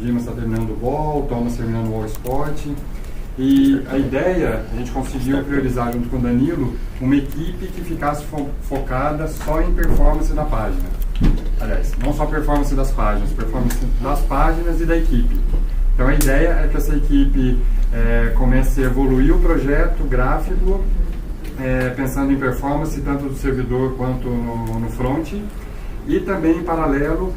Dimas está terminando o Ball, o Thomas terminando o All Sport. E a ideia, a gente conseguiu priorizar junto com o Danilo uma equipe que ficasse focada só em performance da página. Aliás, não só performance das páginas, performance das páginas e da equipe. Então a ideia é que essa equipe comece a evoluir o projeto gráfico, pensando em performance tanto do servidor quanto no front, e também em paralelo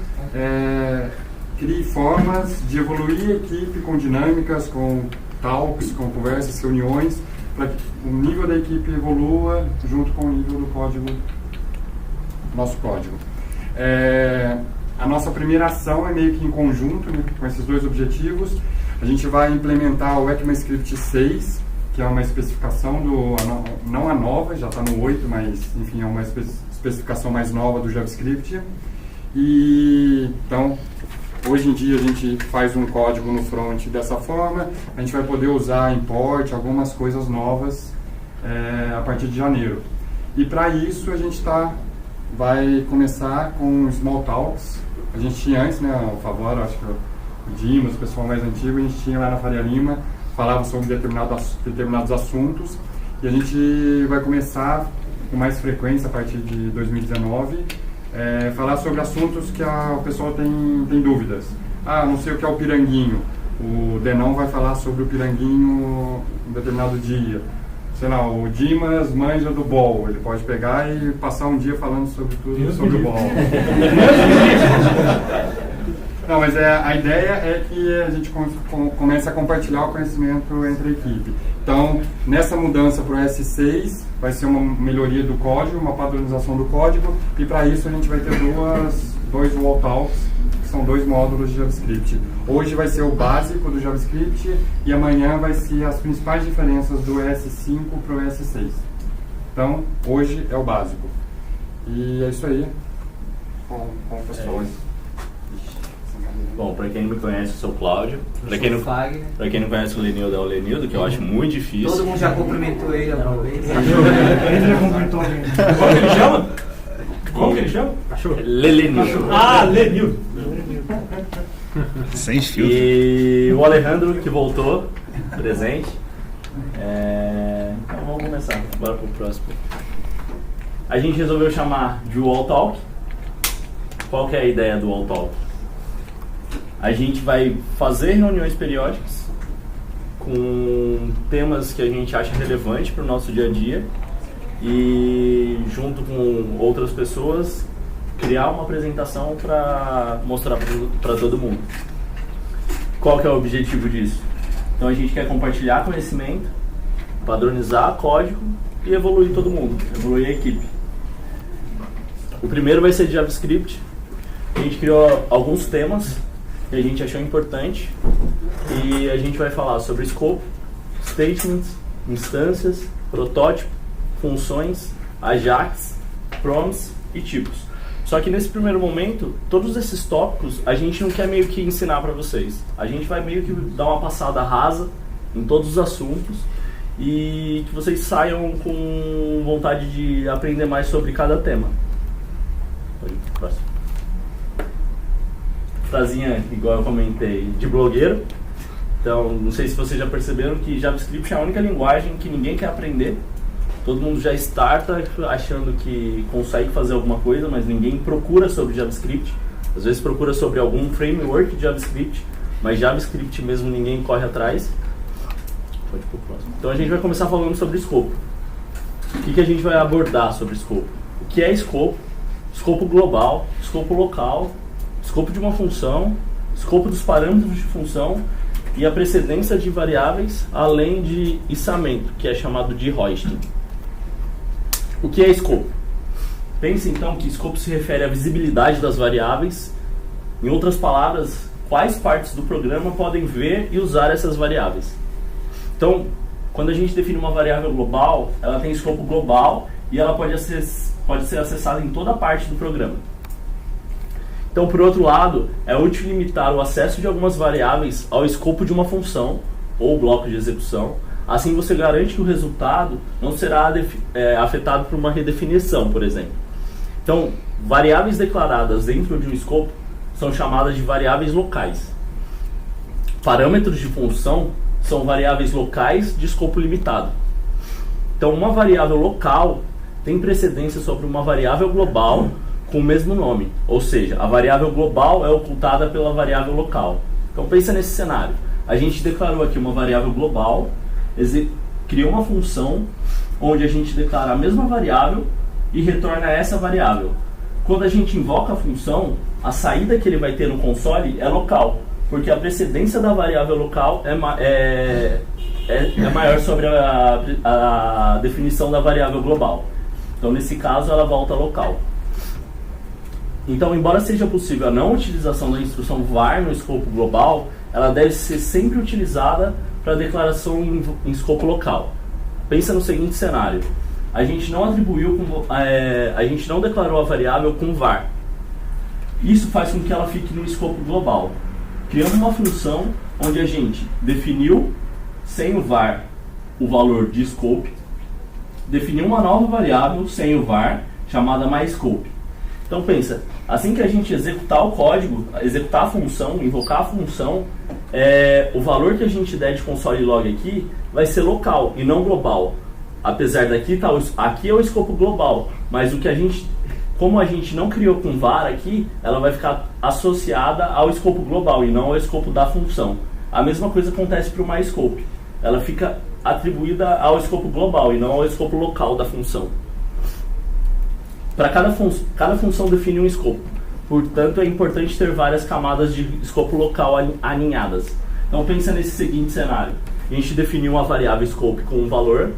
crie formas de evoluir a equipe com dinâmicas, com talks, com conversas, reuniões, para que o nível da equipe evolua junto com o nível do código, nosso código. A nossa primeira ação é meio que em conjunto, né, com esses dois objetivos. A gente vai implementar o ECMAScript 6, que é uma especificação não a nova, já está no 8, mas enfim, é uma especificação mais nova do JavaScript. E então, hoje em dia a gente faz um código no front dessa forma, a gente vai poder usar import, algumas coisas novas a partir de janeiro. E para isso a gente vai começar com Small Talks. A gente tinha antes, né, o Favor, acho que o Dimas, o pessoal mais antigo, a gente tinha lá na Faria Lima, falava sobre determinados assuntos, e a gente vai começar com mais frequência a partir de 2019, falar sobre assuntos que o pessoal tem dúvidas. Não sei o que é o piranguinho. O Denão vai falar sobre o piranguinho em determinado dia. Sei lá, o Dimas manja do Ball. Ele pode pegar e passar um dia falando sobre tudo sobre o Ball. Não, mas a ideia é que a gente comece a compartilhar o conhecimento entre a equipe. Então, nessa mudança para o S6, vai ser uma melhoria do código, uma padronização do código, e para isso a gente vai ter dois wall talks, que são 2 módulos de JavaScript. Hoje vai ser o básico do JavaScript, e amanhã vai ser as principais diferenças do S5 para o S6. Então, hoje é o básico. E é isso aí, com o pessoal. Bom, pra quem não me conhece, eu sou o Cláudio. Pra quem não conhece o Lenildo, é o Lenildo, que eu acho muito difícil. Todo mundo já cumprimentou ele alguma vez. Ele já cumprimentou alguém. Como que ele chama? Como que ele chama? Lenildo. Lenildo. Sem filtro. E o Alejandro, que voltou, presente. Então vamos começar, bora pro próximo. A gente resolveu chamar de Wall Talk. Qual que é a ideia do Wall Talk? A gente vai fazer reuniões periódicas com temas que a gente acha relevante para o nosso dia a dia e, junto com outras pessoas, criar uma apresentação para mostrar para todo mundo. Qual que é o objetivo disso? Então a gente quer compartilhar conhecimento, padronizar código e evoluir todo mundo, evoluir a equipe. O primeiro vai ser de JavaScript. A gente criou alguns temas que a gente achou importante e a gente vai falar sobre scope, statements, instâncias, protótipo, funções, Ajax, promise e tipos. Só que nesse primeiro momento, todos esses tópicos a gente não quer meio que ensinar para vocês. A gente vai meio que dar uma passada rasa em todos os assuntos e que vocês saiam com vontade de aprender mais sobre cada tema. Pode ir pro próximo. Frasinha, igual eu comentei, de blogueiro. Então, não sei se vocês já perceberam que JavaScript é a única linguagem que ninguém quer aprender. Todo mundo já starta achando que consegue fazer alguma coisa, mas ninguém procura sobre JavaScript. Às vezes procura sobre algum framework de JavaScript, mas JavaScript mesmo ninguém corre atrás. Pode ir pro próximo. Então a gente vai começar falando sobre escopo. O que a gente vai abordar sobre escopo? O que é escopo? Escopo global, escopo local, escopo de uma função, escopo dos parâmetros de função e a precedência de variáveis, além de içamento, que é chamado de hoisting. O que é escopo? Pense então que escopo se refere à visibilidade das variáveis. Em outras palavras, quais partes do programa podem ver e usar essas variáveis. Então, quando a gente define uma variável global, ela tem escopo global e ela pode ser acessada em toda parte do programa. Então, por outro lado, é útil limitar o acesso de algumas variáveis ao escopo de uma função ou bloco de execução. Assim, você garante que o resultado não será afetado por uma redefinição, por exemplo. Então, variáveis declaradas dentro de um escopo são chamadas de variáveis locais. parâmetros de função são variáveis locais de escopo limitado. Então, uma variável local tem precedência sobre uma variável global com o mesmo nome. Ou seja, a variável global é ocultada pela variável local. Então, pensa nesse cenário. A gente declarou aqui uma variável global, criou uma função onde a gente declara a mesma variável e retorna essa variável. Quando a gente invoca a função, a saída que ele vai ter no console é local, porque a precedência da variável local é maior sobre a definição da variável global. Então, nesse caso, ela volta local. Então, embora seja possível a não utilização da instrução var no escopo global, ela deve ser sempre utilizada para declaração em escopo local. Pensa no seguinte cenário: a gente não a gente não declarou a variável com var. Isso faz com que ela fique no escopo global. Criamos uma função onde a gente definiu sem o var o valor de scope, definiu uma nova variável sem o var chamada myScope. Então pensa, assim que a gente executar o código, executar a função, invocar a função, o valor que a gente der de console log aqui vai ser local e não global. Apesar daqui aqui é o escopo global, mas como a gente não criou com var aqui, ela vai ficar associada ao escopo global e não ao escopo da função. A mesma coisa acontece para o myScope. Ela fica atribuída ao escopo global e não ao escopo local da função. Para cada função define um escopo. Portanto, é importante ter várias camadas de escopo local alinhadas. Então, pensa nesse seguinte cenário. A gente definiu uma variável scope com um valor,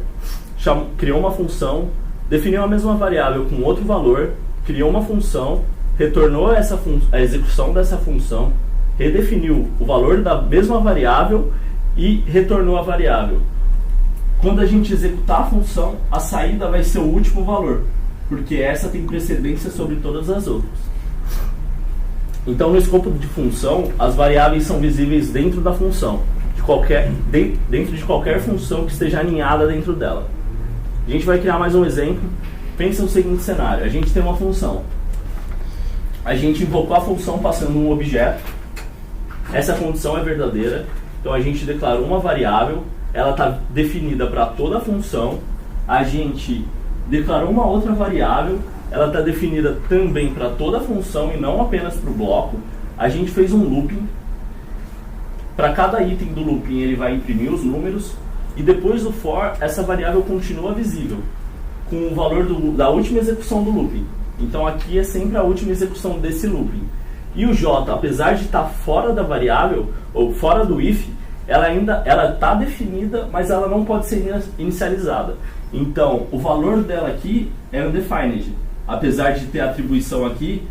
criou uma função, definiu a mesma variável com outro valor, criou uma função, retornou a execução dessa função, redefiniu o valor da mesma variável e retornou a variável. Quando a gente executar a função, a saída vai ser o último valor, porque essa tem precedência sobre todas as outras. Então, no escopo de função, as variáveis são visíveis dentro da função, dentro de qualquer função que esteja alinhada dentro dela. A gente vai criar mais um exemplo. Pensa no seguinte cenário: a gente tem uma função, a gente invocou a função passando um objeto, essa condição é verdadeira, então a gente declarou uma variável, ela está definida para toda a função, a gente declarou uma outra variável, ela está definida também para toda a função e não apenas para o bloco. A gente fez um looping, para cada item do looping ele vai imprimir os números, e depois do for, essa variável continua visível, com o valor da última execução do looping. Então aqui é sempre a última execução desse looping. E o J, apesar de estar fora da variável, ou fora do if, ela está definida, mas ela não pode ser inicializada. Então, o valor dela aqui é undefined. Apesar de ter atribuição aqui,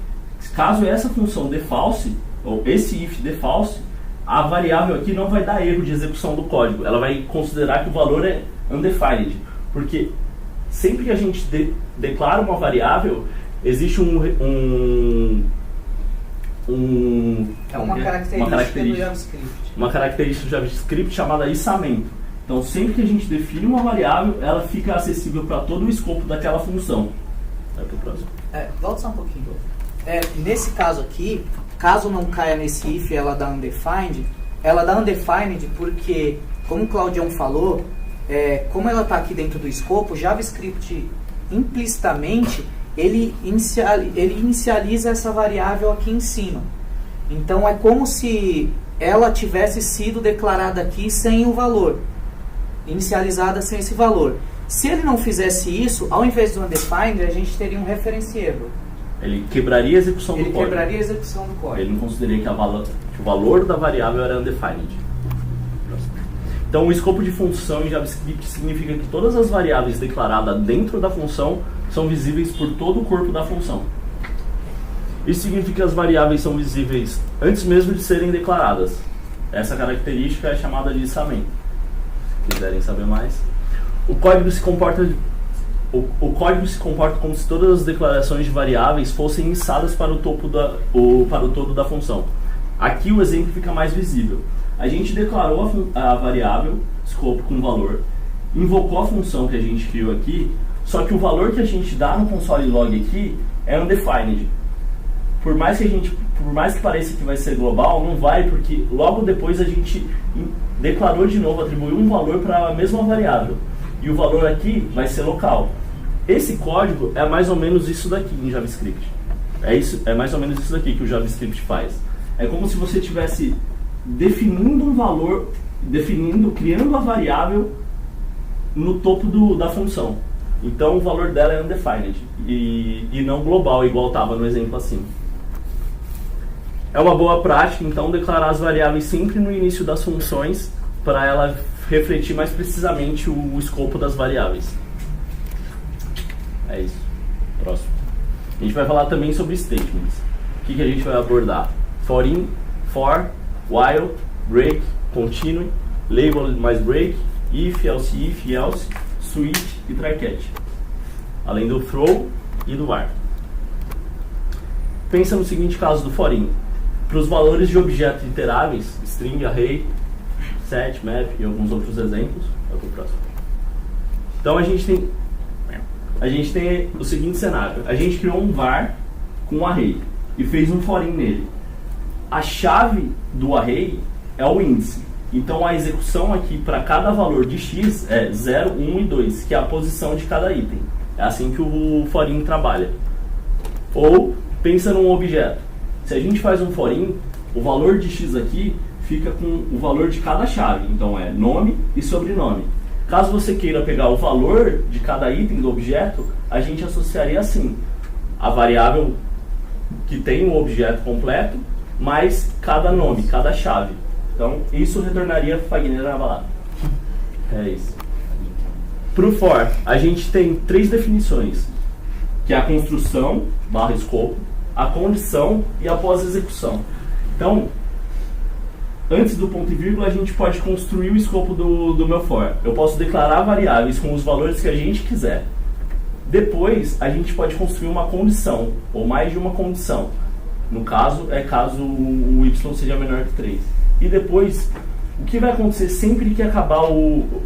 caso essa função dê false, ou esse if dê false, a variável aqui não vai dar erro de execução do código. Ela vai considerar que o valor é undefined. Porque sempre que a gente declara uma variável, existe uma característica do JavaScript. Uma característica do JavaScript chamada içamento. Então, sempre que a gente define uma variável, ela fica acessível para todo o escopo daquela função. Volta só um pouquinho. Nesse caso aqui, caso não caia nesse if, ela dá undefined porque, como o Claudião falou, como ela está aqui dentro do escopo, o JavaScript implicitamente ele inicializa essa variável aqui em cima. Então é como se ela tivesse sido declarada aqui sem o valor, inicializada sem esse valor. Se ele não fizesse isso, ao invés do undefined, a gente teria um reference error. Ele quebraria a execução do código. Ele não consideraria que o valor da variável era undefined. Então, o escopo de função em JavaScript significa que todas as variáveis declaradas dentro da função são visíveis por todo o corpo da função. Isso significa que as variáveis são visíveis antes mesmo de serem declaradas. Essa característica é chamada de içamento. Se quiserem saber mais. O código se comporta como se todas as declarações de variáveis fossem içadas para o todo da função. Aqui o exemplo fica mais visível. A gente declarou a variável scope com valor, invocou a função que a gente criou aqui, só que o valor que a gente dá no console log aqui é undefined. Por mais que a gente por mais que pareça que vai ser global, não vai, porque logo depois a gente declarou de novo, atribuiu um valor para a mesma variável. E o valor aqui vai ser local. Esse código é mais ou menos isso daqui em JavaScript. É mais ou menos isso daqui que o JavaScript faz. É como se você estivesse definindo um valor, criando a variável no topo da função. Então o valor dela é undefined e não global, igual estava no exemplo acima. É uma boa prática, então, declarar as variáveis sempre no início das funções para ela refletir mais precisamente o escopo das variáveis. É isso. Próximo. A gente vai falar também sobre statements. O que a gente vai abordar? For in, for, while, break, continue, label mais break, if, else, switch e try catch. Além do throw e do var. Pensa no seguinte caso do for in. Para os valores de objetos iteráveis, string, array, set, map e alguns outros exemplos. Vai para o próximo. Então a gente tem o seguinte cenário. A gente criou um var com um array e fez um for in nele. A chave do array é o índice. Então a execução aqui para cada valor de x é 0, 1 e 2, que é a posição de cada item. É assim que o for in trabalha. Ou pensa num objeto. Se a gente faz um for in, o valor de x aqui fica com o valor de cada chave. Então é nome e sobrenome. Caso você queira pegar o valor de cada item do objeto, a gente associaria assim: a variável que tem o objeto completo, mais cada nome, cada chave. Então isso retornaria Fagner na balada. É isso. Para o for, a gente tem 3 definições, que é a construção, / escopo, a condição e a pós-execução. Então, antes do ponto e vírgula, a gente pode construir o escopo do meu for. Eu posso declarar variáveis com os valores que a gente quiser. Depois, a gente pode construir uma condição, ou mais de uma condição. No caso, caso o y seja menor que 3. E depois, o que vai acontecer sempre que acabar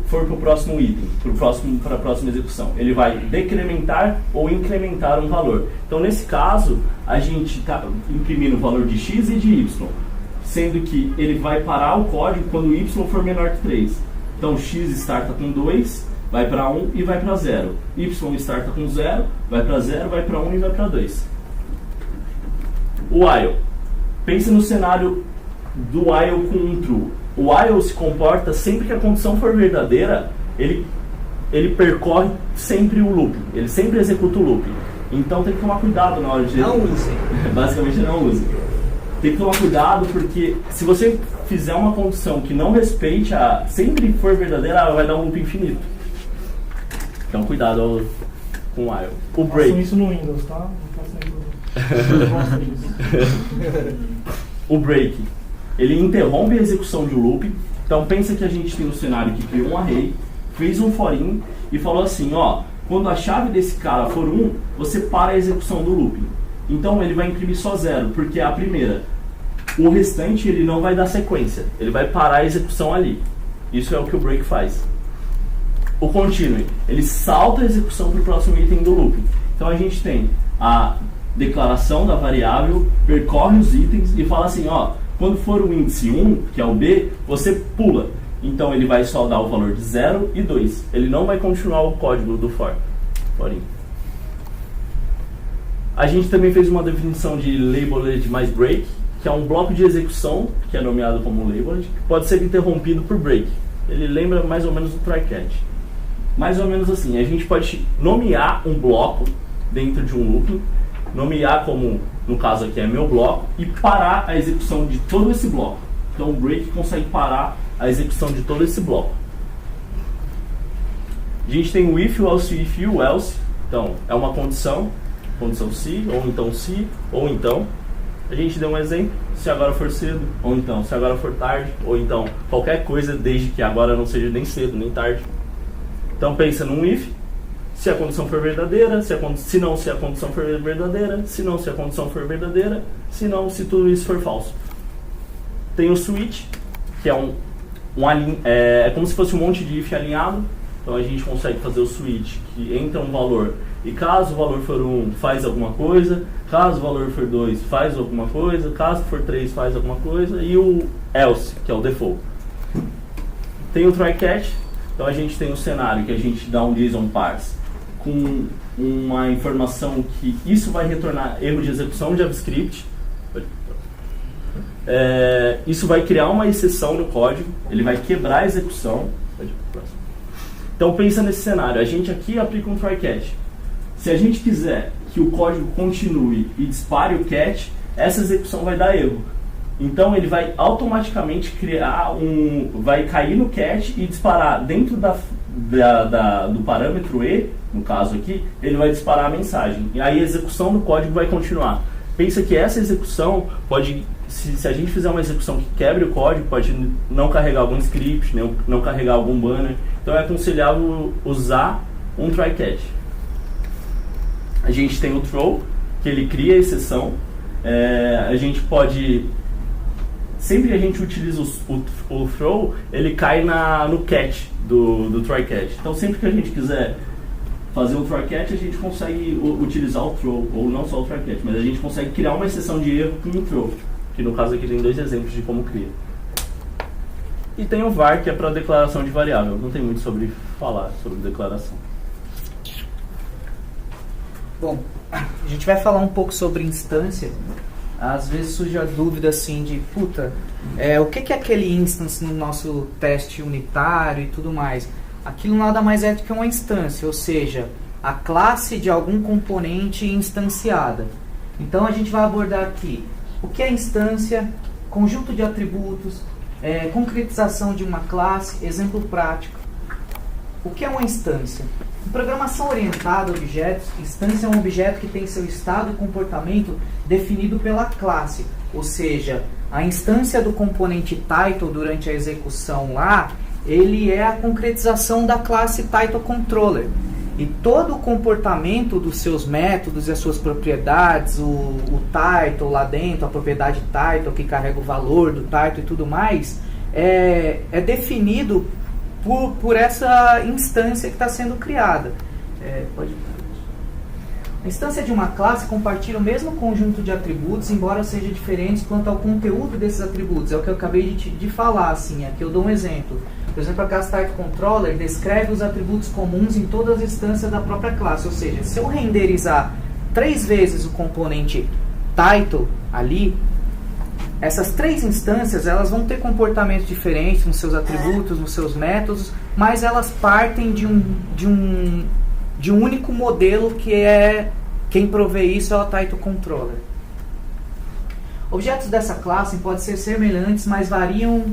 for para o próximo item, para a próxima execução? Ele vai decrementar ou incrementar um valor. Então, nesse caso, a gente está imprimindo o valor de x e de y, sendo que ele vai parar o código quando o y for menor que 3. Então, x starta com 2, vai para 1 e vai para 0. Y starta com 0, vai para 0, vai para 1 e vai para 2. O while. Pense no cenário do while com um true. O while se comporta sempre que a condição for verdadeira, ele percorre sempre o loop. Ele sempre executa o loop. Então tem que tomar cuidado na hora de... Não use. Basicamente não use. Tem que tomar cuidado porque se você fizer uma condição que não respeite sempre for verdadeira, ela vai dar um loop infinito. Então cuidado com o while. O break. Façam isso no Windows, tá? Não façam isso. O break. Ele interrompe a execução de um loop. Então pensa que a gente tem um cenário que criou um array, fez um for in e falou assim, ó, quando a chave desse cara for 1, você para a execução do loop. Então ele vai imprimir só 0, porque é a primeira. O restante ele não vai dar sequência, ele vai parar a execução ali. Isso é o que o break faz. O continue, ele salta a execução para o próximo item do loop. Então a gente tem a declaração da variável, percorre os itens e fala assim, ó, quando for o índice 1, que é o B, você pula. Então ele vai só dar o valor de 0 e 2. Ele não vai continuar o código do for in. A gente também fez uma definição de labeled mais break, que é um bloco de execução, que é nomeado como labeled, que pode ser interrompido por break. Ele lembra mais ou menos o try catch. Mais ou menos assim, a gente pode nomear um bloco dentro de um loop, nomear como, no caso aqui é meu bloco, e parar a execução de todo esse bloco. Então o break consegue parar a execução de todo esse bloco. A gente tem o if, o else if e o else. Então é uma condição se, ou então. A gente deu um exemplo, se agora for cedo, ou então, se agora for tarde, ou então, qualquer coisa desde que agora não seja nem cedo, nem tarde. Então pensa num if, se a condição for verdadeira, se a condição for verdadeira, se a condição for verdadeira, se tudo isso for falso. Tem o switch, que é é como se fosse um monte de if alinhado. Então a gente consegue fazer o switch, que entra um valor e caso o valor for 1, faz alguma coisa, caso o valor for 2, faz alguma coisa, caso for 3, faz alguma coisa, e o else, que é o default. Tem o try catch, então a gente tem um cenário que a gente dá um JSON parse com uma informação que isso vai retornar erro de execução de JavaScript. Isso vai criar uma exceção no código, ele vai quebrar a execução. Então pensa nesse cenário, a gente aqui aplica um try catch. Se a gente quiser que o código continue e dispare o catch, essa execução vai dar erro. Então ele vai automaticamente vai cair no catch e disparar dentro do parâmetro E, no caso aqui, ele vai disparar a mensagem. E aí a execução do código vai continuar. Pensa que essa execução pode, se a gente fizer uma execução que quebre o código, pode não carregar algum script, não carregar algum banner. Então é aconselhável usar um try catch. A gente tem o throw, que ele cria a exceção. A gente pode... Sempre que a gente utiliza o throw, ele cai no catch do try catch. Então sempre que a gente quiser fazer o try catch, a gente consegue utilizar o throw, ou não só o try catch, mas a gente consegue criar uma exceção de erro com o throw, que no caso aqui tem 2 exemplos de como cria. E tem o var, que é para declaração de variável. Não tem muito sobre falar sobre declaração. Bom, a gente vai falar um pouco sobre instância. Às vezes surge a dúvida assim de, o que é aquele instance no nosso teste unitário e tudo mais? Aquilo nada mais é do que uma instância, ou seja, a classe de algum componente instanciada. Então a gente vai abordar aqui o que é instância, conjunto de atributos, concretização de uma classe, exemplo prático. O que é uma instância? Em programação orientada a objetos, instância é um objeto que tem seu estado e comportamento definido pela classe, ou seja, a instância do componente title durante a execução lá, ele é a concretização da classe TitleController. E todo o comportamento dos seus métodos e as suas propriedades, o title lá dentro, a propriedade title que carrega o valor do title e tudo mais, é definido por essa instância que está sendo criada. A instância de uma classe compartilha o mesmo conjunto de atributos, embora sejam diferentes quanto ao conteúdo desses atributos. É o que eu acabei de falar. Assim, aqui eu dou um exemplo. Por exemplo, a classe TitleController descreve os atributos comuns em todas as instâncias da própria classe. Ou seja, se eu renderizar 3 vezes o componente title ali, essas 3 instâncias elas vão ter comportamentos diferentes nos seus atributos, nos seus métodos, mas elas partem de um único modelo que é quem provê isso é o TitleController. Objetos dessa classe podem ser semelhantes, mas variam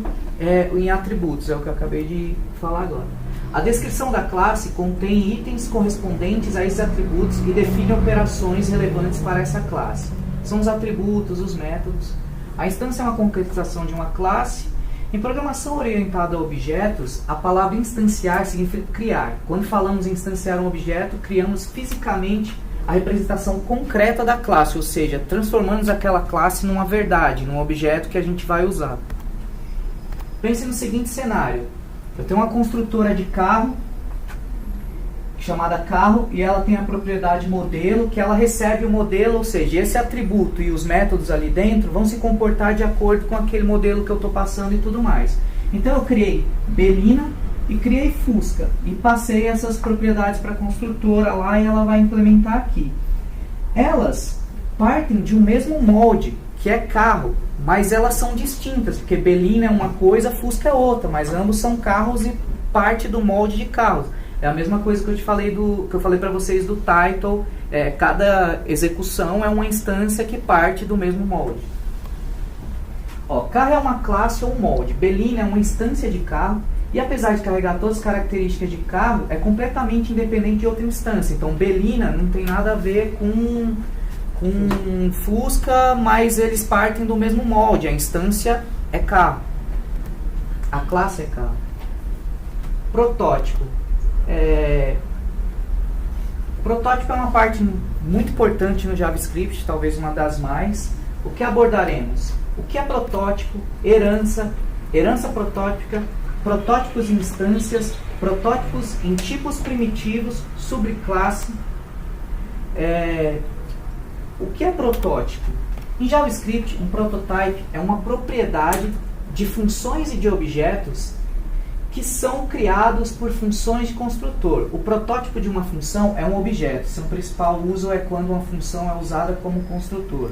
em atributos, é o que eu acabei de falar agora. A descrição da classe contém itens correspondentes a esses atributos e define operações relevantes para essa classe. São os atributos, os métodos. A instância é uma concretização de uma classe. Em programação orientada a objetos, a palavra instanciar significa criar. Quando falamos em instanciar um objeto, criamos fisicamente a representação concreta da classe, ou seja, transformamos aquela classe numa verdade, num objeto que a gente vai usar. Pense no seguinte cenário. Eu tenho uma construtora de carro, chamada carro, e ela tem a propriedade modelo, que ela recebe o modelo, ou seja, esse atributo e os métodos ali dentro vão se comportar de acordo com aquele modelo que eu estou passando e tudo mais. Então eu criei Belina e criei Fusca e passei essas propriedades para a construtora lá e ela vai implementar aqui. Elas partem de um mesmo molde, que é carro, mas elas são distintas, porque Belina é uma coisa, Fusca é outra, mas ambos são carros e parte do molde de carros. É a mesma coisa que eu falei para vocês do title. Cada execução é uma instância que parte do mesmo molde. Carro é uma classe ou molde. Belina é uma instância de carro e apesar de carregar todas as características de carro, é completamente independente de outra instância. Então Belina não tem nada a ver com Fusca, mas eles partem do mesmo molde. A instância é carro. A classe é carro. Protótipo. Protótipo é uma parte muito importante no JavaScript, talvez uma das mais. O que abordaremos? O que é protótipo, herança protótipa, protótipos em instâncias, protótipos em tipos primitivos, subclasse, o que é protótipo? Em JavaScript, um prototype é uma propriedade de funções e de objetos que são criados por funções de construtor. O protótipo de uma função é um objeto. Seu principal uso é quando uma função é usada como construtor.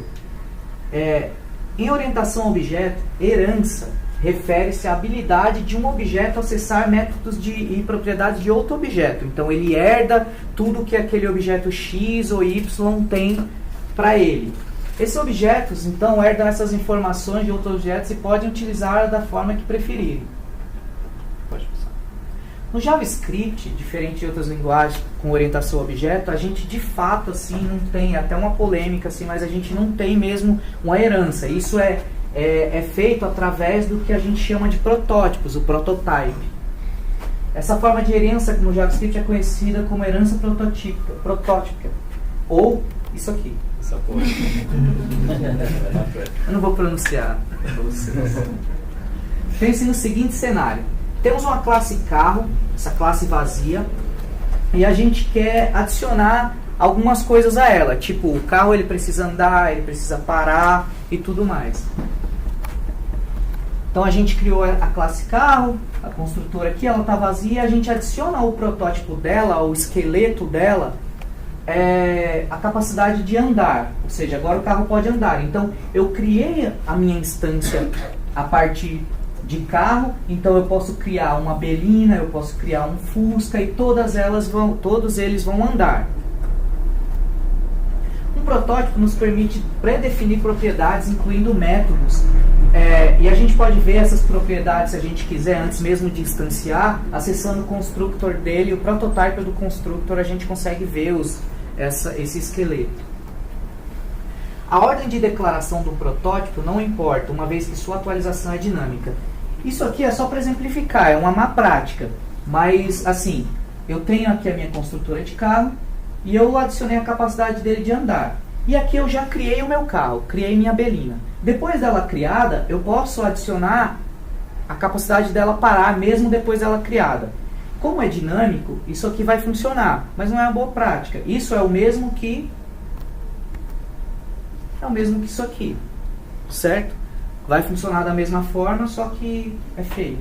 Em orientação a objeto, herança refere-se à habilidade de um objeto acessar métodos e propriedades de outro objeto. Então, ele herda tudo que aquele objeto X ou Y tem para ele. Esses objetos, então, herdam essas informações de outros objetos e podem utilizar da forma que preferirem. Pode passar. No JavaScript, diferente de outras linguagens com orientação a objeto, a gente de fato assim não tem, até uma polêmica assim, mas a gente não tem mesmo uma herança. Isso é feito através do que a gente chama de protótipos, o prototype. Essa forma de herança no JavaScript é conhecida como herança protótipica, ou isso aqui. Essa porra. Eu não vou pronunciar. Pense no seguinte cenário. Temos uma classe carro, essa classe vazia, e a gente quer adicionar algumas coisas a ela, tipo o carro ele precisa andar, ele precisa parar e tudo mais. Então a gente criou a classe carro, a construtora aqui, ela está vazia, a gente adiciona ao protótipo dela, ao esqueleto dela, a capacidade de andar, ou seja, agora o carro pode andar. Então eu criei a minha instância a partir de carro, então eu posso criar uma Belina, eu posso criar um Fusca e todos eles vão andar. Um protótipo nos permite pré-definir propriedades, incluindo métodos, e a gente pode ver essas propriedades, se a gente quiser, antes mesmo de instanciar, acessando o constructor dele, o prototype do constructor, a gente consegue ver esse esqueleto. A ordem de declaração do protótipo não importa, uma vez que sua atualização é dinâmica. Isso aqui é só para exemplificar, é uma má prática. Mas, assim, eu tenho aqui a minha construtora de carro e eu adicionei a capacidade dele de andar. E aqui eu já criei o meu carro, criei minha Belina. Depois dela criada, eu posso adicionar a capacidade dela parar, mesmo depois dela criada. Como é dinâmico, isso aqui vai funcionar, mas não é uma boa prática. Isso é o mesmo que isso aqui, certo? Vai funcionar da mesma forma, só que é feio.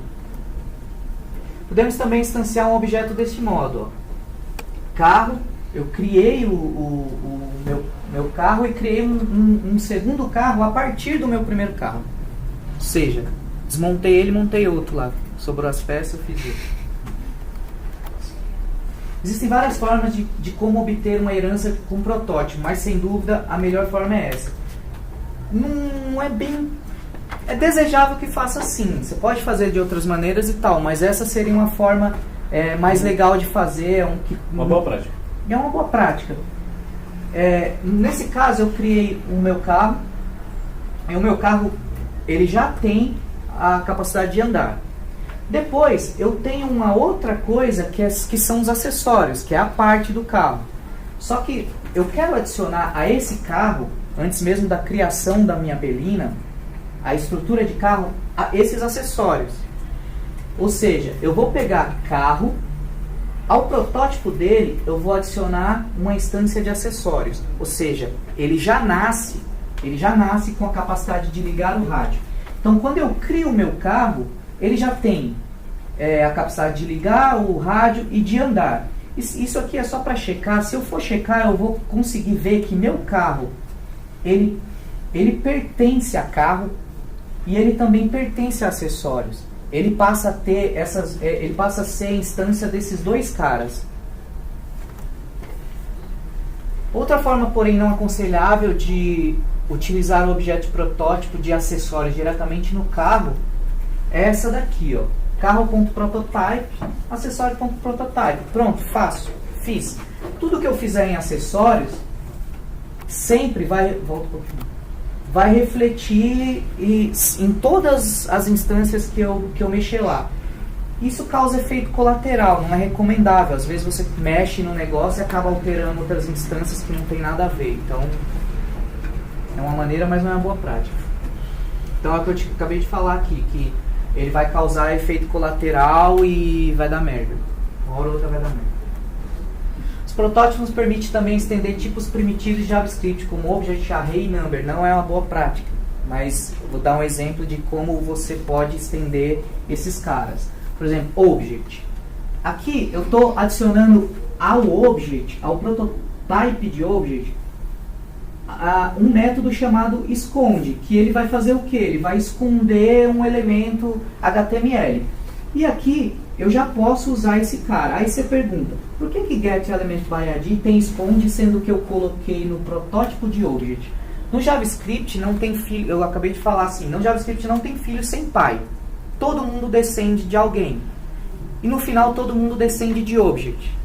Podemos também instanciar um objeto deste modo. Ó. Carro, eu criei o meu carro e criei um segundo carro a partir do meu primeiro carro. Ou seja, desmontei ele e montei outro lá. Sobrou as peças, eu fiz isso. Existem várias formas de como obter uma herança com protótipo, mas sem dúvida a melhor forma é essa. Não é bem... É desejável que faça assim. Você pode fazer de outras maneiras e tal, mas essa seria uma forma mais legal de fazer. Uma boa prática. É uma boa prática. Nesse caso eu criei o meu carro, e o meu carro ele já tem a capacidade de andar. Depois eu tenho uma outra coisa que são os acessórios, que é a parte do carro. Só que eu quero adicionar a esse carro, antes mesmo da criação da minha Belina, a estrutura de carro, a esses acessórios. Ou seja, eu vou pegar carro, ao protótipo dele eu vou adicionar uma instância de acessórios. Ou seja, ele já nasce com a capacidade de ligar o rádio. Então quando eu crio o meu carro, ele já tem a capacidade de ligar o rádio e de andar. Isso aqui é só para checar. Se eu for checar, eu vou conseguir ver que meu carro, ele pertence a carro e ele também pertence a acessórios. Ele passa a ter ele passa a ser a instância desses dois caras. Outra forma, porém, não aconselhável de utilizar o objeto de protótipo de acessórios diretamente no carro é essa daqui, ó. Carro.prototype, acessório.prototype. Pronto, faço. Fiz. Tudo que eu fizer em acessórios sempre vai refletir em todas as instâncias que eu mexer lá. Isso causa efeito colateral, não é recomendável. Às vezes você mexe no negócio e acaba alterando outras instâncias que não tem nada a ver. Então, é uma maneira, mas não é uma boa prática. Então, é o que eu acabei de falar aqui, que ele vai causar efeito colateral e vai dar merda. Uma hora ou outra vai dar merda. protótipos nos permitem também estender tipos primitivos de JavaScript, como Object, Array e Number. Não é uma boa prática, mas eu vou dar um exemplo de como você pode estender esses caras. Por exemplo, Object. Aqui eu estou adicionando ao Object, ao prototype de Object, um método chamado esconde, que ele vai fazer o que? Ele vai esconder um elemento HTML. E aqui eu já posso usar esse cara. Aí você pergunta, por que getElementById tem esconde, sendo que eu coloquei no protótipo de Object? No JavaScript não tem filho, eu acabei de falar assim, no JavaScript não tem filho sem pai. Todo mundo descende de alguém. E no final todo mundo descende de Object.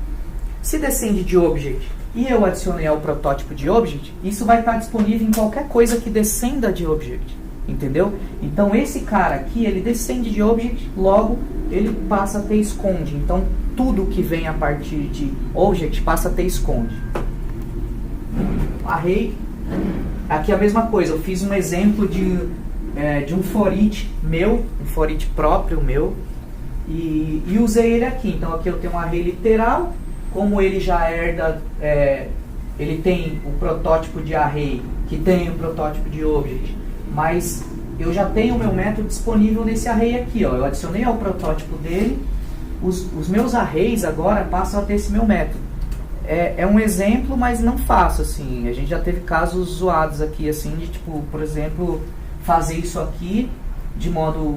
Se descende de Object e eu adicionei ao protótipo de Object, isso vai estar disponível em qualquer coisa que descenda de Object. Entendeu? Então esse cara aqui, ele descende de Object, logo ele passa a ter esconde. Então tudo que vem a partir de Object passa a ter esconde. Array, aqui a mesma coisa, eu fiz um exemplo de um for each meu, um for each próprio meu, e usei ele aqui. Então aqui eu tenho um array literal, como ele já herda, ele tem o protótipo de array, que tem o protótipo de Object, mas eu já tenho o meu método disponível nesse array aqui, ó. Eu adicionei ao protótipo dele, os meus arrays agora passam a ter esse meu método. É um exemplo, mas não faço, assim. A gente já teve casos zoados aqui, assim, de tipo, por exemplo, fazer isso aqui de modo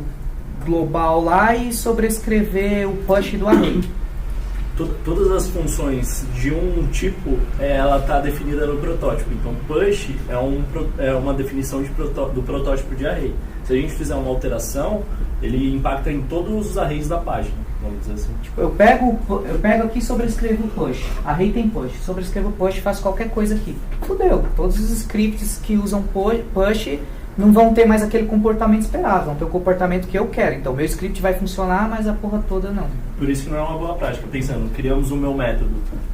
global lá e sobrescrever o push do array. Todas as funções de um tipo, ela está definida no protótipo. Então, push é uma definição do protótipo de array. Se a gente fizer uma alteração, ele impacta em todos os arrays da página, vamos dizer assim. Tipo, eu pego aqui e sobrescrevo o push. Array tem push. Sobrescrevo o push e faço qualquer coisa aqui. Fudeu. Todos os scripts que usam push não vão ter mais aquele comportamento esperado, vão ter o comportamento que eu quero. Então, meu script vai funcionar, mas a porra toda não. Por isso que não é uma boa prática. Pensando, criamos o meu método.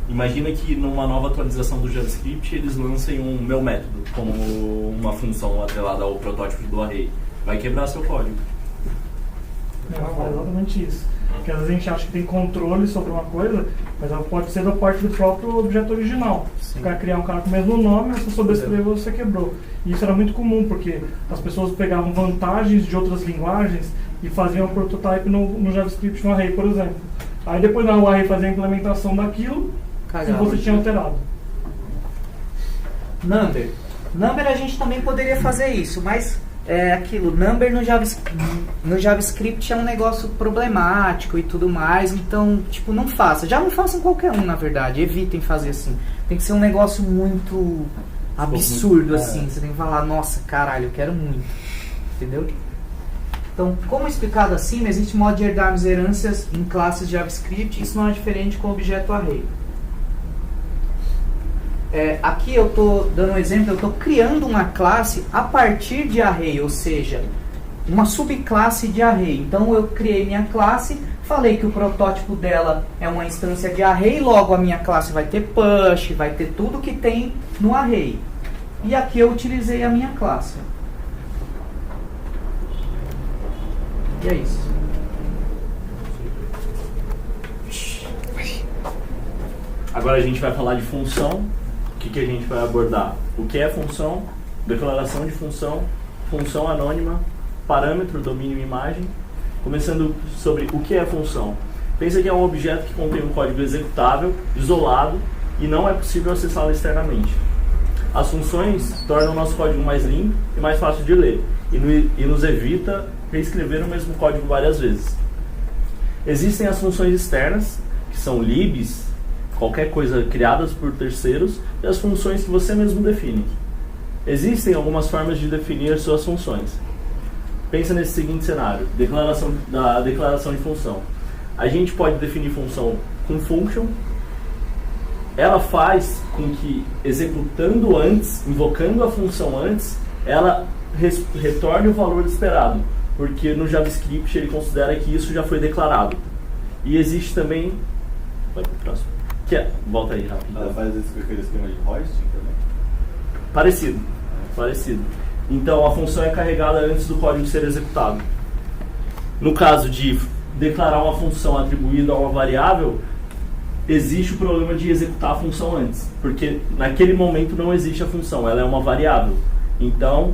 Imagina que numa nova atualização do JavaScript, eles lancem um meu método como uma função atrelada ao protótipo do array. Vai quebrar seu código. Não, é exatamente isso. Porque às vezes a gente acha que tem controle sobre uma coisa, mas ela pode ser da parte do próprio objeto original. Se o cara criar um cara com o mesmo nome, você sobrescreveu, você quebrou. E isso era muito comum, porque as pessoas pegavam vantagens de outras linguagens e faziam um prototype no JavaScript, no array, por exemplo. Aí depois o array fazia a implementação daquilo e você tinha alterado. Number a gente também poderia fazer isso, mas aquilo, number no JavaScript é um negócio problemático e tudo mais, então, tipo, não faça. Já não façam qualquer um, na verdade, evitem fazer assim. Tem que ser um negócio muito absurdo, assim. Você tem que falar, nossa, caralho, eu quero muito. Entendeu? Então, como explicado acima, existe modo de herdarmos heranças em classes de JavaScript, isso não é diferente com o objeto array. Aqui eu estou dando um exemplo, eu estou criando uma classe a partir de array, ou seja, uma subclasse de array. Então eu criei minha classe, falei que o protótipo dela é uma instância de array, logo a minha classe vai ter push, vai ter tudo que tem no array. E aqui eu utilizei a minha classe. E é isso. Agora a gente vai falar de função. O que a gente vai abordar? O que é função, declaração de função, função anônima, parâmetro, domínio e imagem. Começando sobre o que é função. Pensa que é um objeto que contém um código executável, isolado, e não é possível acessá-lo externamente. As funções tornam o nosso código mais limpo e mais fácil de ler, e nos evita reescrever o mesmo código várias vezes. Existem as funções externas, que são libs, qualquer coisa criadas por terceiros, e as funções que você mesmo define. Existem algumas formas de definir suas funções. Pensa nesse seguinte cenário, declaração de função. A gente pode definir função com function. Ela faz com que, executando antes, invocando a função antes, ela retorne o valor esperado, porque no JavaScript ele considera que isso já foi declarado. E existe também... Vai para o próximo. Volta aí rápido. Ela faz esse esquema de hosting também? Parecido. Então a função é carregada antes do código ser executado. No caso de declarar uma função atribuída a uma variável, existe o problema de executar a função antes, porque naquele momento não existe a função, ela é uma variável. Então,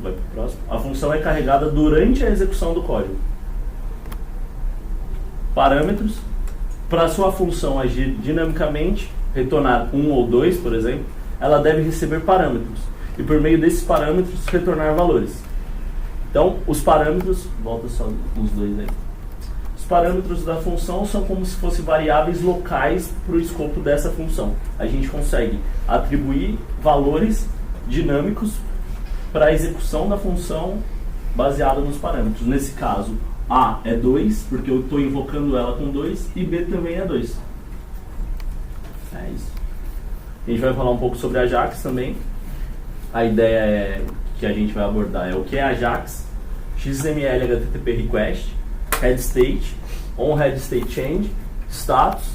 vai pro próximo. A função é carregada durante a execução do código. Parâmetros. Para sua função agir dinamicamente, retornar 1 ou 2, por exemplo, ela deve receber parâmetros. E por meio desses parâmetros, retornar valores. Então, os parâmetros... Volta só os dois aí. Os parâmetros da função são como se fossem variáveis locais para o escopo dessa função. A gente consegue atribuir valores dinâmicos para a execução da função baseada nos parâmetros. Nesse caso, A é 2, porque eu estou invocando ela com 2, e B também é 2. É isso. A gente vai falar um pouco sobre Ajax também. A ideia que a gente vai abordar é o que é Ajax, XML HTTP Request, Head State, On-Head State Change, Status,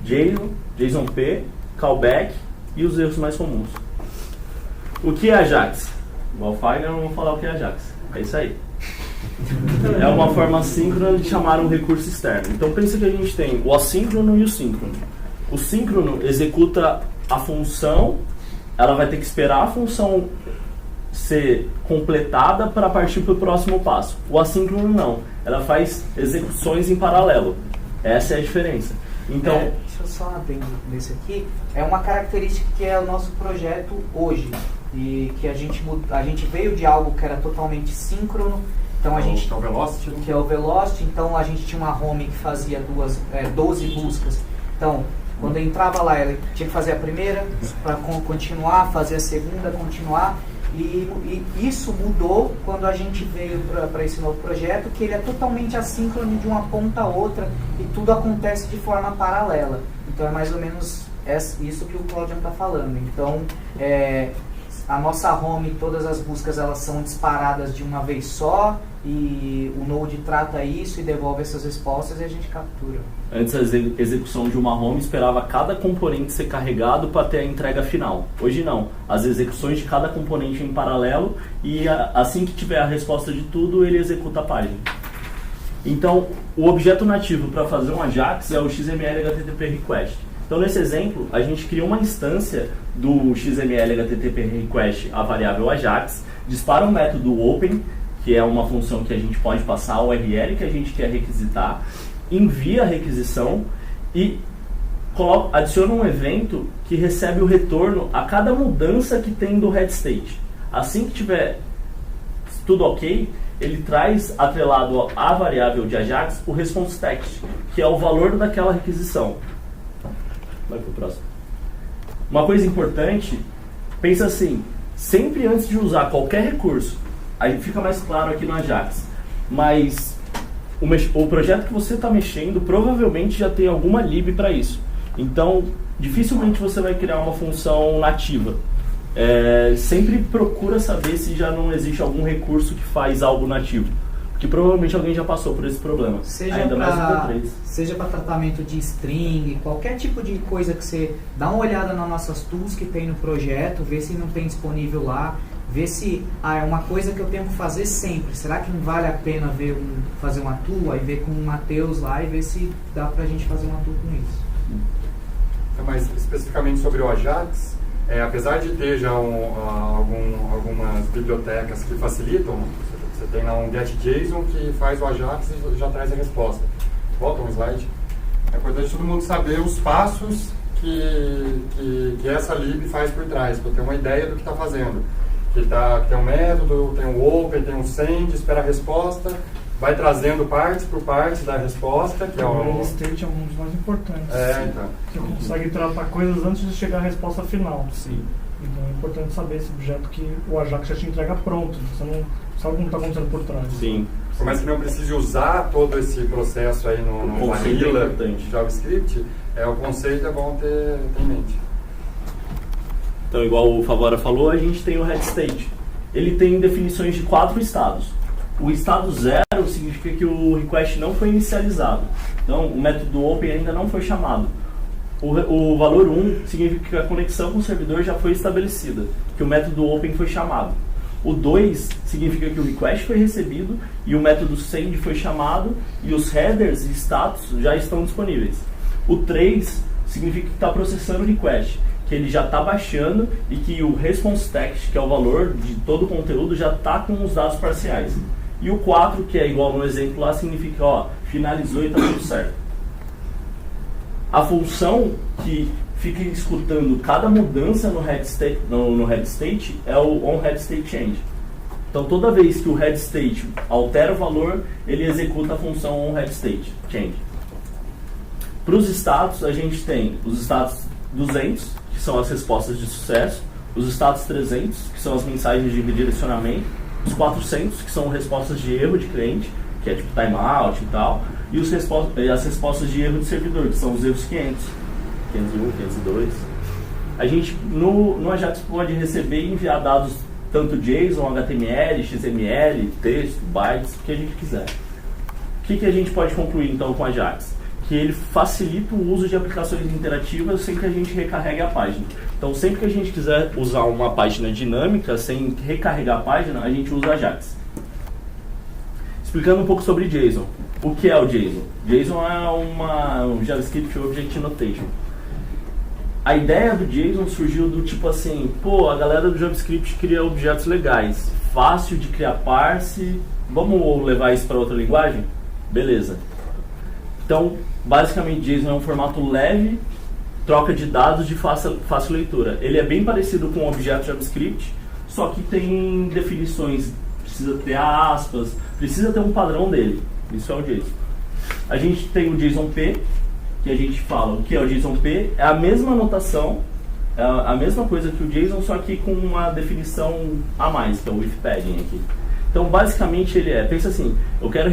JSON, JSON-P, Callback e os erros mais comuns. O que é Ajax? Igual Fagner, eu não vou falar o que é Ajax. É isso aí. É uma forma assíncrona de chamar um recurso externo. Então pensa que a gente tem o assíncrono e o síncrono. O síncrono executa a função, ela vai ter que esperar a função ser completada para partir para o próximo passo. O assíncrono não, ela faz execuções em paralelo. Essa é a diferença. Então, deixa eu só abrir nesse aqui. É uma característica que é o nosso projeto hoje. E que a gente veio de algo que era totalmente síncrono. Então Que é o Velocity. Que é o Velocity. Então a gente tinha uma home que fazia 12 buscas. Então, quando eu entrava lá, ela tinha que fazer a primeira para continuar, fazer a segunda, continuar. E isso mudou quando a gente veio para esse novo projeto, que ele é totalmente assíncrono de uma ponta a outra e tudo acontece de forma paralela. Então é mais ou menos isso que o Claudio está falando. Então, a nossa home, todas as buscas elas são disparadas de uma vez só e o Node trata isso e devolve essas respostas e a gente captura. Antes a execução de uma home esperava cada componente ser carregado para ter a entrega final. Hoje não. As execuções de cada componente em paralelo e assim que tiver a resposta de tudo, ele executa a página. Então, o objeto nativo para fazer um Ajax é o XML HTTP Request. Então, nesse exemplo, a gente cria uma instância do XML HTTP Request, a variável Ajax, dispara um método open, que é uma função que a gente pode passar a URL que a gente quer requisitar, envia a requisição e adiciona um evento que recebe o retorno a cada mudança que tem do head state. Assim que tiver tudo ok, ele traz atrelado à variável de Ajax o response text, que é o valor daquela requisição. Vai pro próximo. Uma coisa importante, pensa assim, sempre antes de usar qualquer recurso, aí fica mais claro aqui no Ajax, mas o projeto que você está mexendo provavelmente já tem alguma lib para isso. Então, dificilmente você vai criar uma função nativa. Sempre procura saber se já não existe algum recurso que faz algo nativo. Porque provavelmente alguém já passou por esse problema. Seja para tratamento de string, qualquer tipo de coisa que você dá uma olhada nas nossas tools que tem no projeto, vê se não tem disponível lá, vê se é uma coisa que eu tenho que fazer sempre. Será que não vale a pena fazer uma tool? Aí ver com o Matheus lá e ver se dá pra gente fazer uma tool com isso. Mas especificamente sobre o Ajax, apesar de ter já algumas bibliotecas que facilitam, você tem lá um getJSON que faz o Ajax e já traz a resposta. Volta um slide. É importante todo mundo saber os passos que essa lib faz por trás, para ter uma ideia do que está fazendo. Que tem um método, tem um open, tem um send, espera a resposta, vai trazendo partes por partes da resposta. Que o state é um dos mais importantes. Então. Você consegue tratar coisas antes de chegar à resposta final. Sim. Então é importante saber esse objeto que o Ajax já te entrega pronto. Você não sabe como está acontecendo por trás. Sim. Por mais que não precise usar todo esse processo aí no vanilla de JavaScript, o conceito é bom ter em mente. Então, igual o Favora falou, a gente tem o head state. Ele tem definições de 4 estados. O estado 0 significa que o request não foi inicializado. Então, o método open ainda não foi chamado. O valor 1 significa que a conexão com o servidor já foi estabelecida, que o método open foi chamado. O 2 significa que o request foi recebido e o método send foi chamado e os headers e status já estão disponíveis. O 3 significa que está processando o request, que ele já está baixando e que o response text, que é o valor de todo o conteúdo, já está com os dados parciais. E o 4, que é igual no exemplo lá, significa, ó, finalizou e está tudo certo. A função que fica escutando cada mudança no head state é o onHeadStateChange. Então, toda vez que o head state altera o valor, ele executa a função onHeadStateChange. Para os status, a gente tem os status 200, que são as respostas de sucesso, os status 300, que são as mensagens de redirecionamento, os 400, que são respostas de erro de cliente, que é tipo timeout e tal, e as respostas de erro de servidor, que são os erros 500, 501, 502. A gente, no Ajax, pode receber e enviar dados tanto JSON, HTML, XML, texto, bytes, o que a gente quiser. O que a gente pode concluir então com o Ajax? Que ele facilita o uso de aplicações interativas sem que a gente recarregue a página. Então, sempre que a gente quiser usar uma página dinâmica sem recarregar a página, a gente usa Ajax. Explicando um pouco sobre JSON. O que é o JSON? JSON é um JavaScript Object Notation. A ideia do JSON surgiu do tipo assim, pô, a galera do JavaScript cria objetos legais, fácil de criar parse, vamos levar isso para outra linguagem? Beleza. Então, basicamente, JSON é um formato leve, troca de dados de fácil leitura. Ele é bem parecido com o objeto JavaScript, só que tem definições, precisa ter aspas, precisa ter um padrão dele. Isso é o JSON. A gente tem o JSON-P, que a gente fala o que é o JSON-P, é a mesma notação, é a mesma coisa que o JSON, só que com uma definição a mais, que é o with padding aqui. Então, basicamente, ele pensa assim, eu quero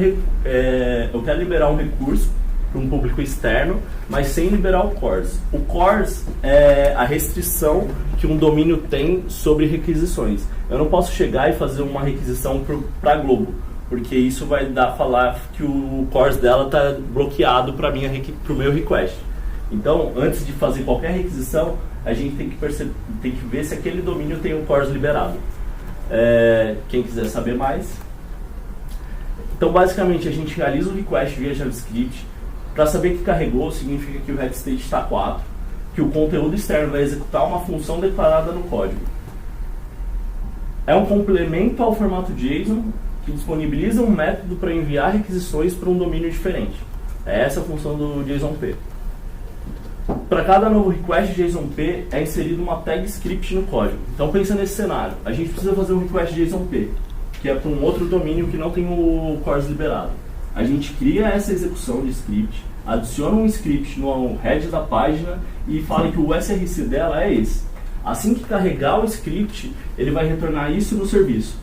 liberar um recurso para um público externo, mas sem liberar o CORS. O CORS é a restrição que um domínio tem sobre requisições. Eu não posso chegar e fazer uma requisição para a Globo, porque isso vai falar que o CORS dela está bloqueado para o meu request. Então, antes de fazer qualquer requisição, a gente tem que ver se aquele domínio tem o CORS liberado. Quem quiser saber mais. Então, basicamente, a gente realiza o request via JavaScript. Para saber que carregou, significa que o head state está 4, que o conteúdo externo vai executar uma função declarada no código. É um complemento ao formato JSON que disponibiliza um método para enviar requisições para um domínio diferente. É essa a função do JSON-P. Para cada novo request JSON-P é inserido uma tag script no código. Então pensa nesse cenário. A gente precisa fazer um request JSON-P, que é para um outro domínio que não tem o CORS liberado. A gente cria essa execução de script, adiciona um script no head da página e fala que o SRC dela é esse. Assim que carregar o script, ele vai retornar isso no serviço.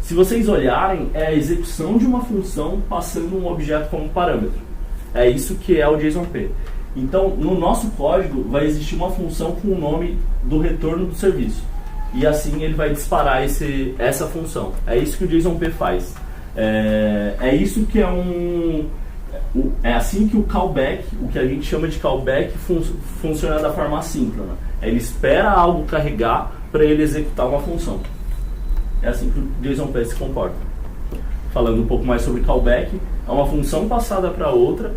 Se vocês olharem, é a execução de uma função passando um objeto como parâmetro. É isso que é o JSON-P. Então, no nosso código, vai existir uma função com o nome do retorno do serviço. E assim ele vai disparar essa função. É isso que o JSON-P faz. É isso que é assim que o callback, o que a gente chama de callback, funciona da forma assíncrona. Ele espera algo carregar para ele executar uma função. É assim que o JSON-P se comporta. Falando um pouco mais sobre callback, é uma função passada para outra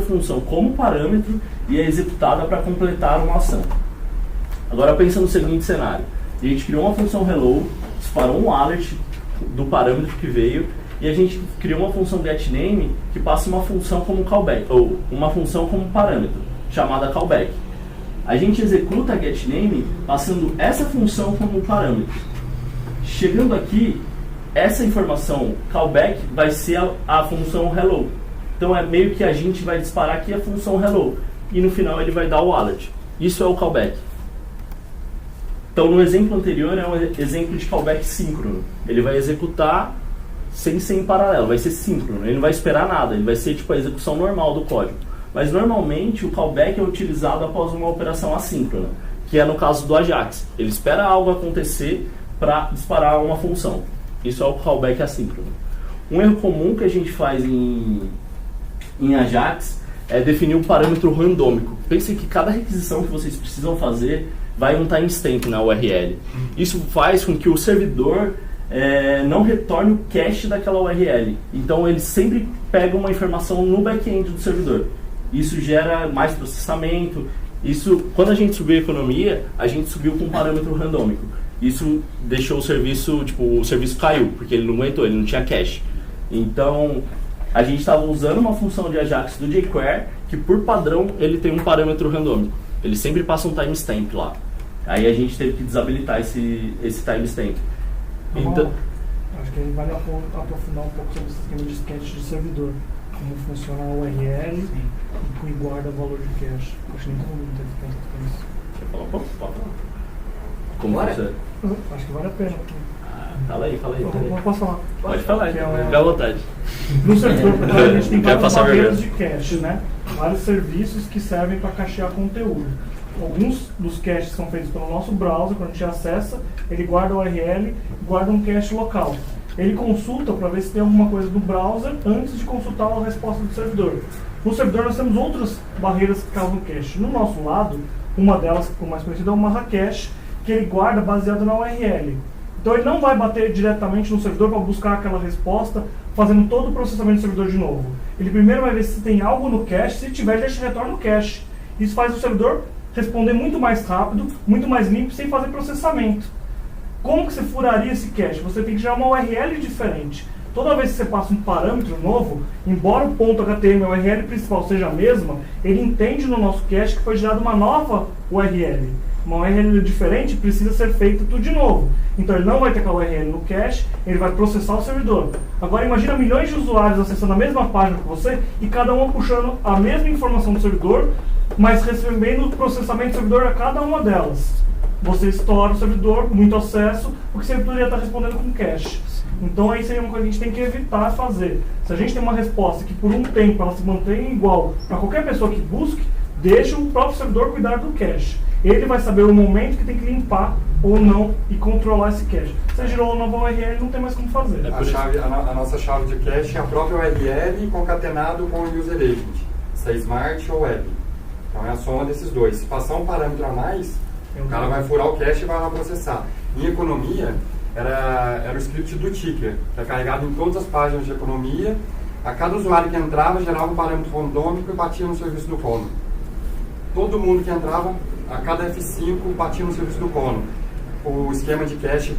função como parâmetro e é executada para completar uma ação. Agora pensa no seguinte cenário. A gente criou uma função hello, disparou um alert do parâmetro que veio e a gente criou uma função getName que passa uma função como callback, ou uma função como parâmetro, chamada callback. A gente executa a getName passando essa função como parâmetro. Chegando aqui, essa informação callback vai ser a função hello. Então é meio que a gente vai disparar aqui a função hello e no final ele vai dar o alert. Isso é o callback. Então no exemplo anterior é um exemplo de callback síncrono. Ele vai executar sem ser em paralelo, vai ser síncrono. Ele não vai esperar nada, ele vai ser tipo a execução normal do código. Mas normalmente o callback é utilizado após uma operação assíncrona, que é no caso do Ajax. Ele espera algo acontecer para disparar uma função. Isso é o callback assíncrono. Um erro comum que a gente faz em Ajax é definir um parâmetro randômico. Pensem que cada requisição que vocês precisam fazer vai um timestamp na URL. Isso faz com que o servidor não retorne o cache daquela URL. Então ele sempre pega uma informação no back-end do servidor. Isso gera mais processamento. Isso, quando a gente subiu a economia, a gente subiu com um parâmetro randômico. Isso deixou o serviço, o serviço caiu, porque ele não aguentou, ele não tinha cache. Então, a gente estava usando uma função de Ajax do jQuery, que por padrão ele tem um parâmetro randômico. Ele sempre passa um timestamp lá. Aí a gente teve que desabilitar esse timestamp. Então, acho que vale aprofundar um pouco sobre o sistema de cache de servidor. Como funciona a URL e guarda o valor de cache. Acho que nem todo mundo teve tempo com isso. Quer falar um pouco? Pode falar. Como você? Acho que vale a pena. Fala aí. Posso falar? Pode falar, fica à vontade. No servidor, a gente tem várias barreiras de cache, né? Vários serviços que servem para cachear conteúdo. Alguns dos caches são feitos pelo nosso browser, quando a gente acessa, ele guarda o URL e guarda um cache local. Ele consulta para ver se tem alguma coisa do browser antes de consultar a resposta do servidor. No servidor nós temos outras barreiras que causam cache. No nosso lado, uma delas, que ficou mais conhecida, é o Marrakech, que ele guarda baseado na URL. Então ele não vai bater diretamente no servidor para buscar aquela resposta, fazendo todo o processamento do servidor de novo. Ele primeiro vai ver se tem algo no cache, se tiver, ele retorna no cache. Isso faz o servidor responder muito mais rápido, muito mais limpo, sem fazer processamento. Como que você furaria esse cache? Você tem que gerar uma URL diferente. Toda vez que você passa um parâmetro novo, embora o ponto HTML, a URL principal seja a mesma, ele entende no nosso cache que foi gerada uma nova URL. Uma URL diferente precisa ser feito tudo de novo. Então ele não vai ter aquela URL no cache, ele vai processar o servidor. Agora imagina milhões de usuários acessando a mesma página que você e cada um puxando a mesma informação do servidor, mas recebendo o processamento do servidor a cada uma delas. Você estoura o servidor, muito acesso, porque o servidor ia estar respondendo com cache. Então aí seria uma coisa que a gente tem que evitar fazer. Se a gente tem uma resposta que por um tempo ela se mantém igual para qualquer pessoa que busque, deixa o próprio servidor cuidar do cache. Ele vai saber o momento que tem que limpar ou não e controlar esse cache. Se gerou uma nova URL, não tem mais como fazer. A nossa chave de cache é a própria URL concatenado com o user agent, se é smart ou web. Então é a soma desses dois. Se passar um parâmetro a mais, o cara vai furar o cache e vai lá processar. Em economia, era o script do ticker, que é carregado em todas as páginas de economia. A cada usuário que entrava, gerava um parâmetro randômico e batia no serviço do Cono. Todo mundo que entrava, a cada F5, batia no serviço do Cono. O esquema de cache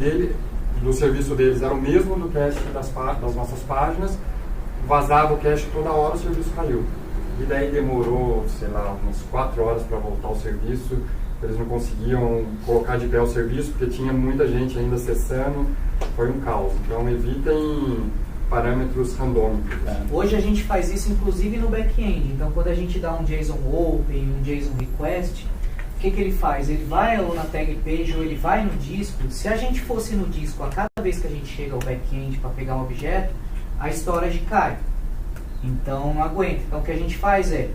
do serviço deles era o mesmo do cache das nossas páginas. Vazava o cache toda hora, o serviço caiu. E daí demorou, sei lá, umas 4 horas para voltar ao serviço. Eles não conseguiam colocar de pé o serviço, porque tinha muita gente ainda acessando. Foi um caos. Então evitem parâmetros randômicos. Hoje a gente faz isso inclusive no back-end. Então quando a gente dá um JSON Open, um JSON Request, o que ele faz? Ele vai ou na tag page ou ele vai no disco. Se a gente fosse no disco a cada vez que a gente chega ao back-end para pegar um objeto, a storage cai. Então não aguenta. Então o que a gente faz é,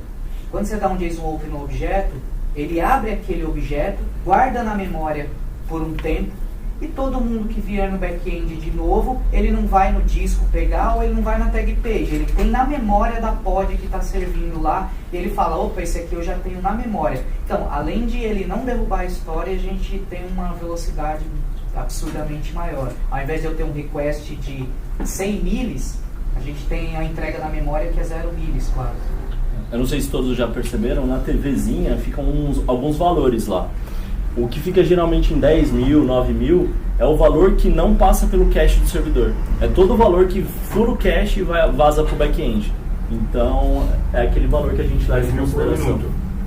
quando você dá um JSON Open no objeto, ele abre aquele objeto, guarda na memória por um tempo, e todo mundo que vier no back-end de novo, ele não vai no disco pegar ou ele não vai na tag page. Ele tem na memória da pod que está servindo lá, e ele fala, opa, esse aqui eu já tenho na memória. Então, além de ele não derrubar a história, a gente tem uma velocidade absurdamente maior. Ao invés de eu ter um request de 100 milis, a gente tem a entrega na memória que é 0 milis, quase. Eu não sei se todos já perceberam, na TVzinha ficam alguns valores lá. O que fica geralmente em 10 mil, 9 mil, é o valor que não passa pelo cache do servidor. É todo o valor que fura o cache e vaza para o back-end. Então, é aquele valor que a gente leva em consideração.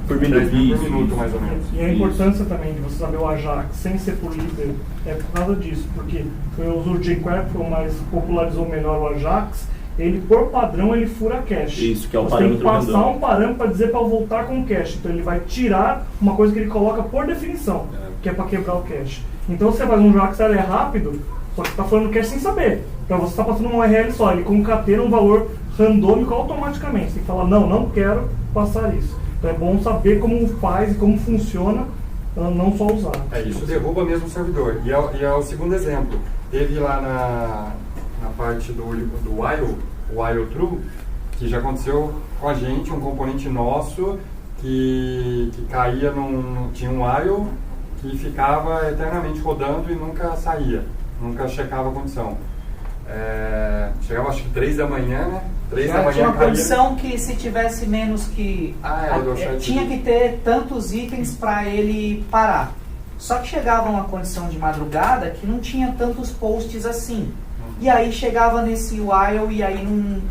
Por minuto, mais ou menos. E a importância também de você saber o Ajax sem ser por líder é por causa disso. Porque eu uso o jQuery, que foi o mais popularizou melhor o Ajax. Ele, por padrão, ele fura cache. Isso, que é o você parâmetro. Tem que passar um parâmetro para dizer para voltar com o cache. Então ele vai tirar uma coisa que ele coloca por definição, que é para quebrar o cache. Então você faz um Ajax, ele é rápido, só que você está falando cache sem saber. Então você está passando uma URL só, ele concatena um valor randômico automaticamente. Você tem que falar, não quero passar isso. Então é bom saber como faz e como funciona, não só usar. Isso derruba mesmo o servidor. E é o segundo exemplo. Teve lá na parte do while true, que já aconteceu com a gente, um componente nosso que caía tinha um while que ficava eternamente rodando e nunca saía, nunca checava a condição. Chegava acho que 3 da manhã, né? 3 da Já manhã tinha uma caía. condição que se tivesse menos que... tinha que ter tantos itens para ele parar. Só que chegava uma condição de madrugada que não tinha tantos posts assim. E aí chegava nesse while e aí não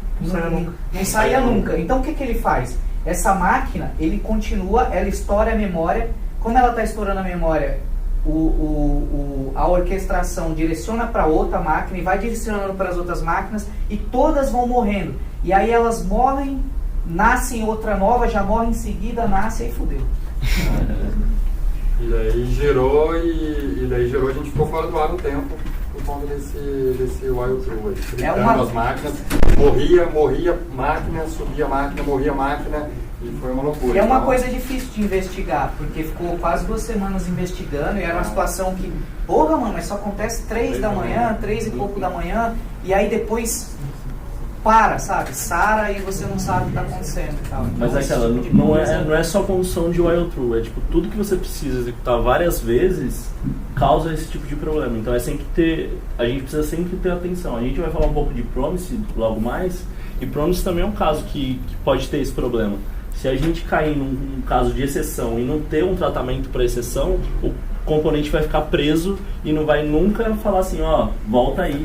saía nunca. Então o que ele faz? Essa máquina, ele continua, ela estoura a memória. Como ela está estourando a memória, a orquestração direciona para outra máquina e vai direcionando para as outras máquinas e todas vão morrendo. E aí elas morrem, nascem outra nova, já morre em seguida, nasce e fudeu. E daí gerou, a gente ficou fora do ar um tempo por conta desse while true aí. Gritando as máquinas, morria máquina, subia máquina, morria máquina, e foi uma loucura. E é uma coisa difícil de investigar, porque ficou quase 2 semanas investigando e era uma situação que, porra, mano, mas só acontece 3 da manhã, 3 e pouco da manhã, e aí depois sabe? Sara e você não sabe o que está acontecendo e tal. Então, mas aquela, não é só condição de while true, é tipo, tudo que você precisa executar várias vezes causa esse tipo de problema. Então a gente precisa sempre ter atenção. A gente vai falar um pouco de promise logo mais, e promise também é um caso que pode ter esse problema. Se a gente cair num caso de exceção e não ter um tratamento para exceção, o componente vai ficar preso e não vai nunca falar assim, ó, volta aí.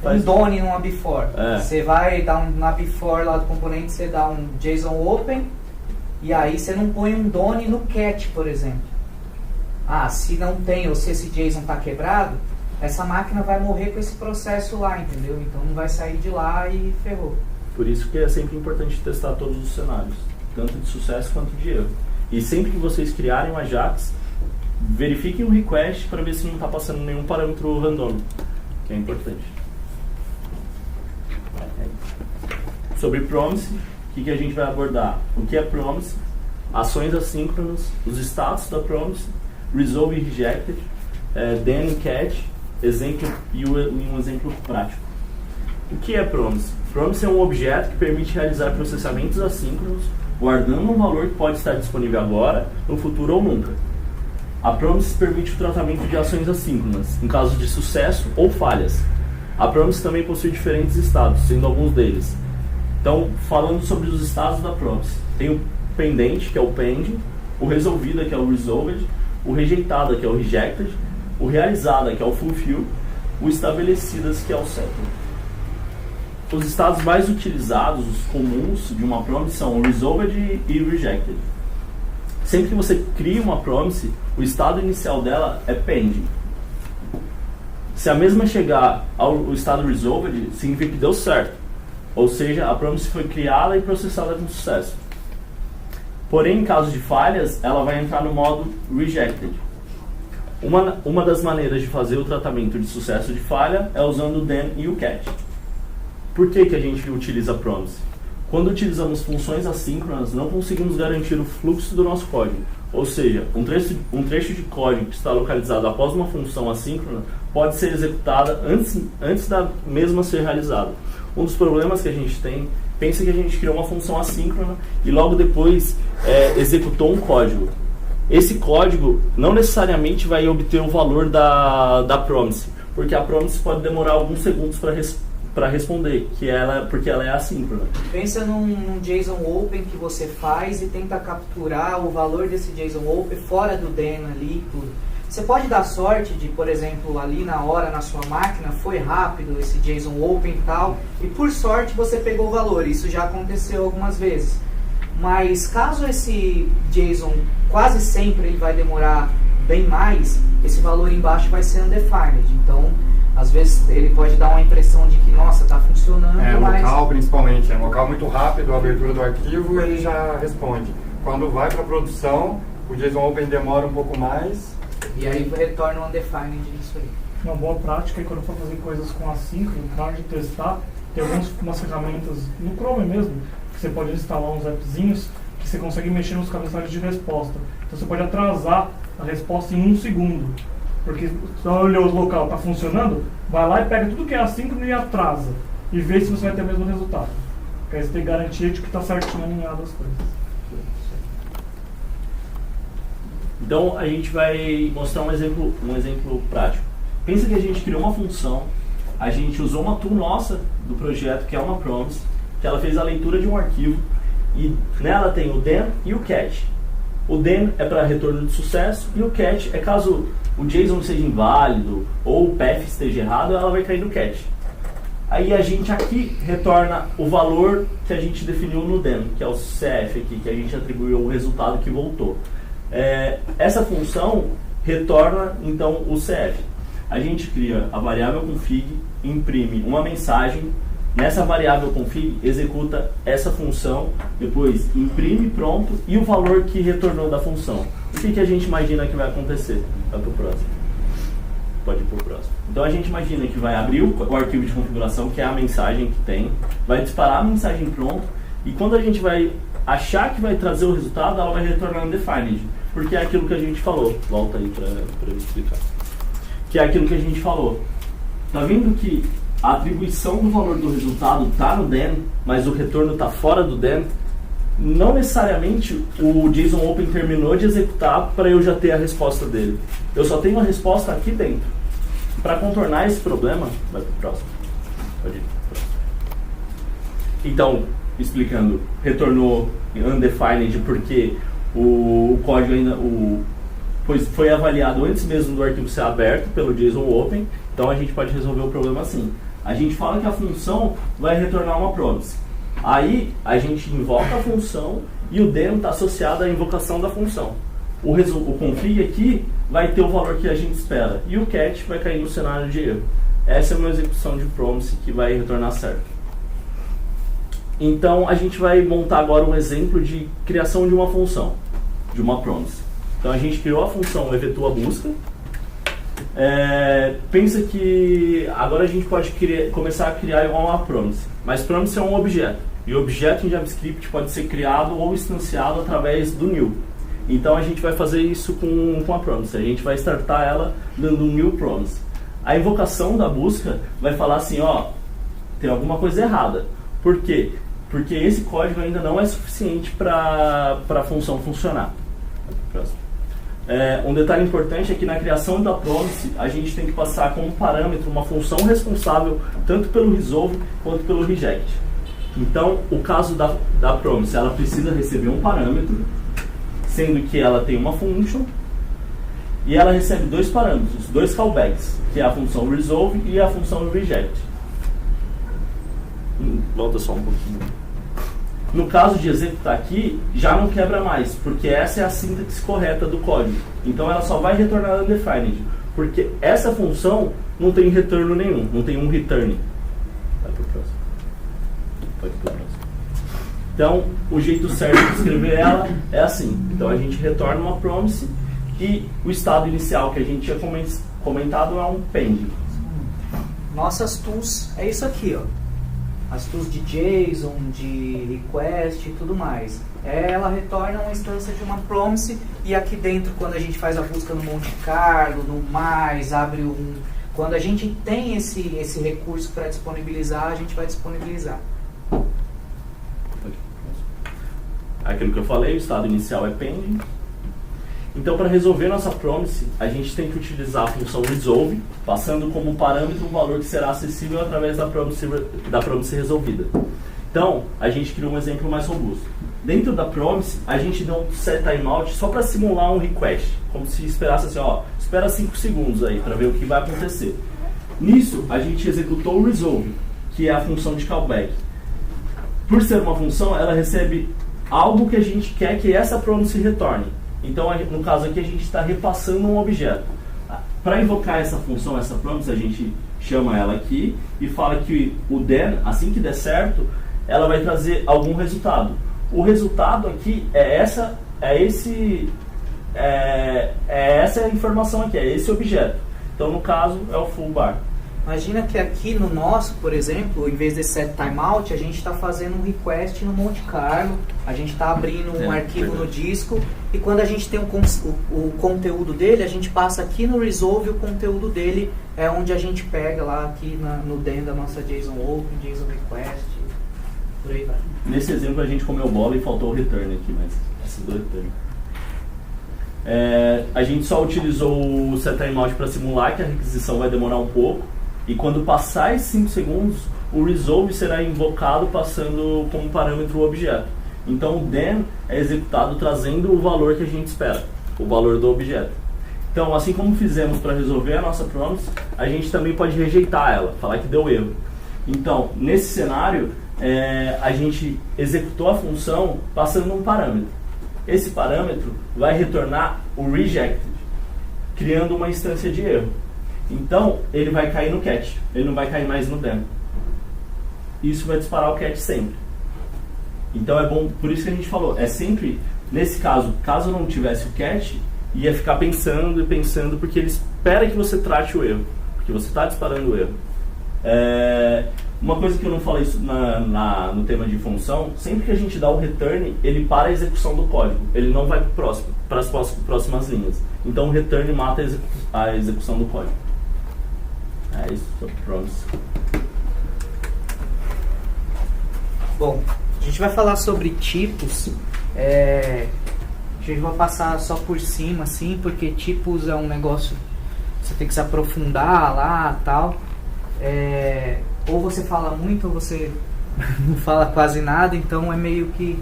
Um done numa before. Você vai dar na before lá do componente, você dá um JSON open e aí você não põe um done no cat, por exemplo. Se não tem ou se esse JSON está quebrado, essa máquina vai morrer com esse processo lá, entendeu? Então não vai sair de lá e ferrou. Por isso que é sempre importante testar todos os cenários, tanto de sucesso quanto de erro. E sempre que vocês criarem um Ajax, verifiquem o request para ver se não está passando nenhum parâmetro randômico, que é importante. Sobre promise, o que a gente vai abordar? O que é promise, ações assíncronas, os status da promise, resolve e rejected, then e catch, exemplo e um exemplo prático. O que é promise? Promise é um objeto que permite realizar processamentos assíncronos, guardando um valor que pode estar disponível agora, no futuro ou nunca. A promise permite o tratamento de ações assíncronas, em caso de sucesso ou falhas. A promise também possui diferentes estados, sendo alguns deles. Então, falando sobre os estados da promise, tem o pendente, que é o pending, o resolvida, que é o resolved, o rejeitada, que é o rejected, o realizada, que é o fulfill, o estabelecidas, que é o settled. Os estados mais utilizados, os comuns de uma promise, são o resolved e rejected. Sempre que você cria uma promise, o estado inicial dela é pending. Se a mesma chegar ao estado resolved, significa que deu certo. Ou seja, a promise foi criada e processada com sucesso. Porém, em caso de falhas, ela vai entrar no modo rejected. Uma das maneiras de fazer o tratamento de sucesso de falha é usando o then e o catch. Por que a gente utiliza a promise? Quando utilizamos funções assíncronas, não conseguimos garantir o fluxo do nosso código. Ou seja, um trecho de código que está localizado após uma função assíncrona pode ser executada antes da mesma ser realizada. Um dos problemas que a gente tem, pensa que a gente criou uma função assíncrona e logo depois executou um código. Esse código não necessariamente vai obter o valor da promise, porque a promise pode demorar alguns segundos para responder, porque ela é assíncrona. Pensa num JSON Open que você faz e tenta capturar o valor desse JSON Open fora do then ali e tudo. Você pode dar sorte de, por exemplo, ali na hora na sua máquina, foi rápido esse JSON Open e tal, e por sorte você pegou o valor. Isso já aconteceu algumas vezes. Mas caso esse JSON, quase sempre ele vai demorar bem mais, esse valor embaixo vai ser undefined. Então, às vezes ele pode dar uma impressão de que, nossa, está funcionando, mas... local principalmente, um local muito rápido, a abertura do arquivo, ele já responde. Quando vai para a produção, o JSON Open demora um pouco mais. E aí retorna o undefined isso aí. Uma boa prática é quando for fazer coisas com assíncrono, na hora de testar, tem algumas ferramentas no Chrome mesmo, que você pode instalar uns appzinhos que você consegue mexer nos cabeçalhos de resposta. Então você pode atrasar a resposta em 1 segundo. Porque se você olhou o local, está funcionando, vai lá e pega tudo que é assíncrono e atrasa. E vê se você vai ter o mesmo resultado. Porque aí você tem garantia de que está certinho alinhado as coisas. Então a gente vai mostrar um exemplo prático. Pensa que a gente criou uma função, a gente usou uma tool nossa do projeto, que é uma promise, que ela fez a leitura de um arquivo e nela tem o then e o catch. O then é para retorno de sucesso e o catch é caso o JSON seja inválido ou o path esteja errado, ela vai cair no catch. Aí a gente aqui retorna o valor que a gente definiu no then, que é o CF aqui, que a gente atribuiu o resultado que voltou. Essa função retorna então o CF. A gente cria a variável config, imprime uma mensagem, nessa variável config executa essa função, depois imprime, pronto, e o valor que retornou da função. O que a gente imagina que vai acontecer? Vai para o próximo. Pode ir para o próximo. Então a gente imagina que vai abrir o arquivo de configuração, que é a mensagem que tem, vai disparar a mensagem pronto, e quando a gente vai achar que vai trazer o resultado, ela vai retornar undefined, porque é aquilo que a gente falou. Volta aí para eu explicar. Que é aquilo que a gente falou. Tá vendo que a atribuição do valor do resultado está no then, mas o retorno está fora do then? Não necessariamente o JSON Open terminou de executar para eu já ter a resposta dele. Eu só tenho a resposta aqui dentro. Para contornar esse problema, vai para o próximo. Pode ir pro próximo. Então, explicando, retornou undefined porque o código ainda pois foi avaliado antes mesmo do arquivo ser aberto pelo JSON Open. Então a gente pode resolver o problema assim. A gente fala que a função vai retornar uma promise. Aí a gente invoca a função e o then está associado à invocação da função. O config aqui vai ter o valor que a gente espera e o catch vai cair no cenário de erro. Essa é uma execução de promise que vai retornar certo. Então a gente vai montar agora um exemplo de criação de uma função, de uma promise. Então a gente criou a função efetua busca. Pensa que agora a gente pode começar a criar igual uma promise. Mas promise é um objeto. E o objeto em JavaScript pode ser criado ou instanciado através do new. Então a gente vai fazer isso com a promise. A gente vai startar ela dando um new promise. A invocação da busca vai falar assim, ó, tem alguma coisa errada. Por quê? Porque esse código ainda não é suficiente para a função funcionar. Próximo. Um detalhe importante é que na criação da promise a gente tem que passar como parâmetro uma função responsável tanto pelo resolve quanto pelo reject. Então, o caso da promise, ela precisa receber um parâmetro, sendo que ela tem uma function, e ela recebe dois parâmetros, dois callbacks, que é a função resolve e a função reject. Volta só um pouquinho. No caso de executar aqui, já não quebra mais, porque essa é a sintaxe correta do código. Então ela só vai retornar undefined, porque essa função não tem retorno nenhum, não tem um return. Vai pro próximo. Pode ir pro próximo. Então, o jeito certo de escrever ela é assim. Então a gente retorna uma promise e o estado inicial que a gente tinha comentado é um pending. Nossas tools é isso aqui, ó. As tools de JSON, de request e tudo mais. Ela retorna uma instância de uma promise e aqui dentro, quando a gente faz a busca no Monte Carlo, no mais, abre um... Quando a gente tem esse recurso para disponibilizar, a gente vai disponibilizar. Aquilo que eu falei, o estado inicial é pending. Então, para resolver nossa promise, a gente tem que utilizar a função resolve, passando como parâmetro um valor que será acessível através da promise resolvida. Então, a gente cria um exemplo mais robusto. Dentro da promise, a gente deu um set timeout só para simular um request, como se esperasse assim, ó, espera 5 segundos aí para ver o que vai acontecer. Nisso, a gente executou o resolve, que é a função de callback. Por ser uma função, ela recebe algo que a gente quer que essa promise retorne. Então, no caso aqui, a gente está repassando um objeto. Para invocar essa função, essa promise, a gente chama ela aqui e fala que o then, assim que der certo, ela vai trazer algum resultado. O resultado aqui é essa informação aqui, é esse objeto. Então, no caso, é o full bar. Imagina que aqui no nosso, por exemplo, em vez de set timeout, a gente está fazendo um request no Monte Carlo, a gente está abrindo um arquivo no disco, e quando a gente tem o conteúdo dele, a gente passa aqui no resolve, o conteúdo dele é onde a gente pega lá aqui no dentro da nossa JSON Open, JSON Request, por aí vai. Nesse exemplo a gente comeu bola e faltou o return aqui, mas esses dois return. A gente só utilizou o set timeout para simular que a requisição vai demorar um pouco. E quando passar esses 5 segundos, o resolve será invocado passando como parâmetro o objeto. Então o then é executado trazendo o valor que a gente espera, o valor do objeto. Então, assim como fizemos para resolver a nossa promise, a gente também pode rejeitar ela, falar que deu erro. Então, nesse cenário, a gente executou a função passando um parâmetro. Esse parâmetro vai retornar o rejected, criando uma instância de erro. Então, ele vai cair no catch, ele não vai cair mais no then. Isso vai disparar o catch sempre. Então é bom, por isso que a gente falou, é sempre, nesse caso, caso não tivesse o catch, ia ficar pensando e pensando, porque ele espera que você trate o erro, porque você está disparando o erro. Uma coisa que eu não falei no tema de função, sempre que a gente dá o return, ele para a execução do código, ele não vai para as próximas linhas. Então o return mata a execução do código. É isso, sobre promise. Bom, a gente vai falar sobre tipos. A gente vai passar só por cima, assim, porque tipos é um negócio que você tem que se aprofundar lá, tal. Ou você fala muito ou você não fala quase nada, então é meio que...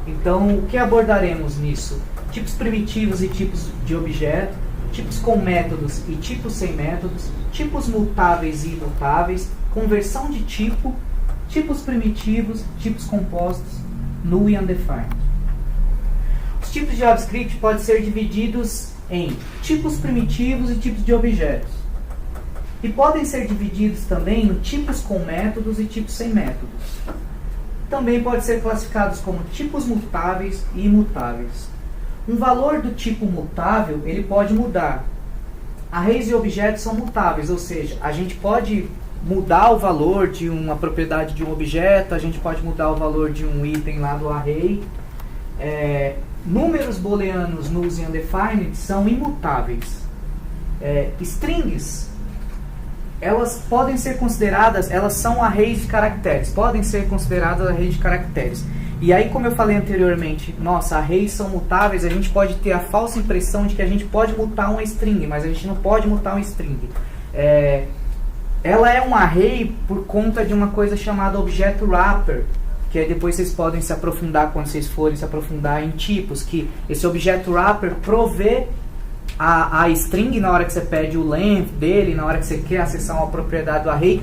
Então, o que abordaremos nisso? Tipos primitivos e tipos de objeto, tipos com métodos e tipos sem métodos, tipos mutáveis e imutáveis, conversão de tipo, tipos primitivos, tipos compostos, null e undefined. Os tipos de JavaScript podem ser divididos em tipos primitivos e tipos de objetos. E podem ser divididos também em tipos com métodos e tipos sem métodos. Também podem ser classificados como tipos mutáveis e imutáveis. Um valor do tipo mutável, ele pode mudar. Arrays e objetos são mutáveis, ou seja, a gente pode mudar o valor de uma propriedade de um objeto, a gente pode mudar o valor de um item lá do array. Números booleanos nulls e undefined são imutáveis. Strings, elas podem ser consideradas, elas são arrays de caracteres, podem ser consideradas arrays de caracteres. E aí, como eu falei anteriormente, nossa, arrays são mutáveis, a gente pode ter a falsa impressão de que a gente pode mutar uma string, mas a gente não pode mutar uma string. Ela é um array por conta de uma coisa chamada objeto wrapper, que aí depois vocês podem se aprofundar quando vocês forem se aprofundar em tipos, que esse objeto wrapper provê a string na hora que você pede o length dele, na hora que você quer acessar uma propriedade do array.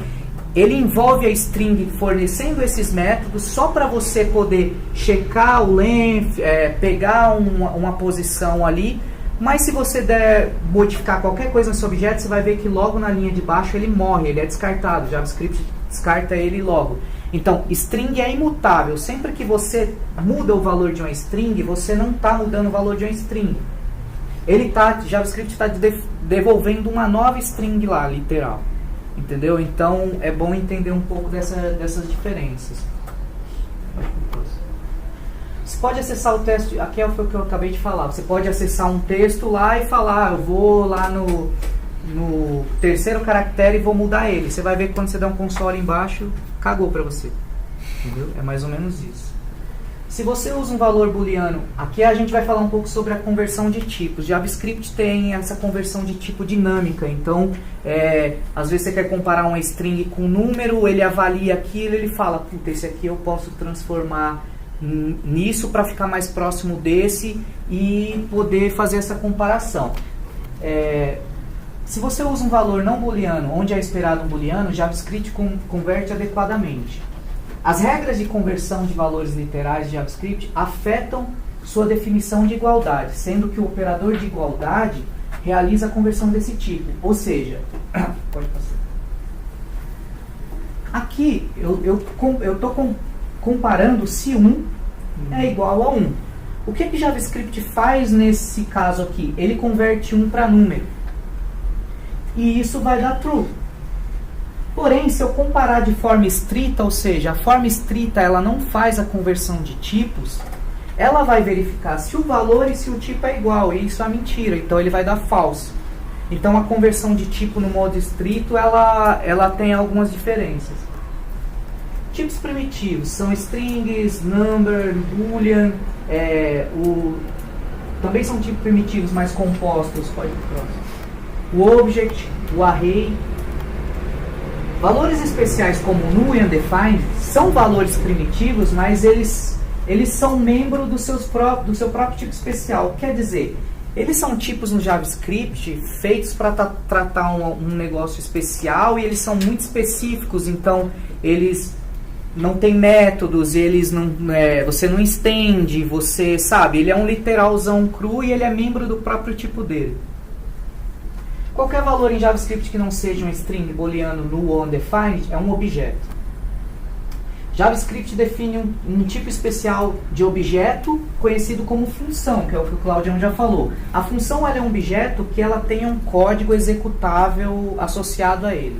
Ele envolve a string fornecendo esses métodos só para você poder checar o length, pegar uma posição ali. Mas se você der modificar qualquer coisa nesse objeto, você vai ver que logo na linha de baixo ele morre, ele é descartado. JavaScript descarta ele logo. Então, string é imutável. Sempre que você muda o valor de uma string, você não está mudando o valor de uma string. JavaScript está devolvendo uma nova string lá, literal. Entendeu? Então, é bom entender um pouco dessas diferenças. Você pode acessar o texto, aqui foi o que eu acabei de falar. Você pode acessar um texto lá e falar, eu vou lá no terceiro caractere e vou mudar ele. Você vai ver que quando você der um console embaixo, cagou pra você. Entendeu? É mais ou menos isso. Se você usa um valor booleano, aqui a gente vai falar um pouco sobre a conversão de tipos. JavaScript tem essa conversão de tipo dinâmica. Então, às vezes você quer comparar uma string com um número, ele avalia aquilo, ele fala, puta, esse aqui eu posso transformar nisso para ficar mais próximo desse e poder fazer essa comparação. Se você usa um valor não booleano, onde é esperado um booleano, JavaScript converte adequadamente. As regras de conversão de valores literais de JavaScript afetam sua definição de igualdade, sendo que o operador de igualdade realiza a conversão desse tipo. Ou seja, pode passar. Aqui eu estou comparando se 1 é igual a 1. O que JavaScript faz nesse caso aqui? Ele converte 1 para número. E isso vai dar true. Porém, se eu comparar de forma estrita, ou seja, a forma estrita ela não faz a conversão de tipos, ela vai verificar se o valor e se o tipo é igual, e isso é mentira, então ele vai dar false. Então a conversão de tipo no modo estrito, ela tem algumas diferenças. Tipos primitivos são strings, number, boolean, também são tipos primitivos mais compostos, pode ir pro próximo. O object, o array. Valores especiais como null e undefined são valores primitivos, mas eles são membro do seu próprio tipo especial. Quer dizer, eles são tipos no JavaScript feitos para tratar um negócio especial, e eles são muito específicos, então eles não têm métodos, eles não, você não estende, você sabe, ele é um literalzão cru e ele é membro do próprio tipo dele. Qualquer valor em JavaScript que não seja um string booleano null ou undefined é um objeto. JavaScript define um tipo especial de objeto conhecido como função, que é o que o Claudião já falou. A função ela é um objeto que ela tem um código executável associado a ele.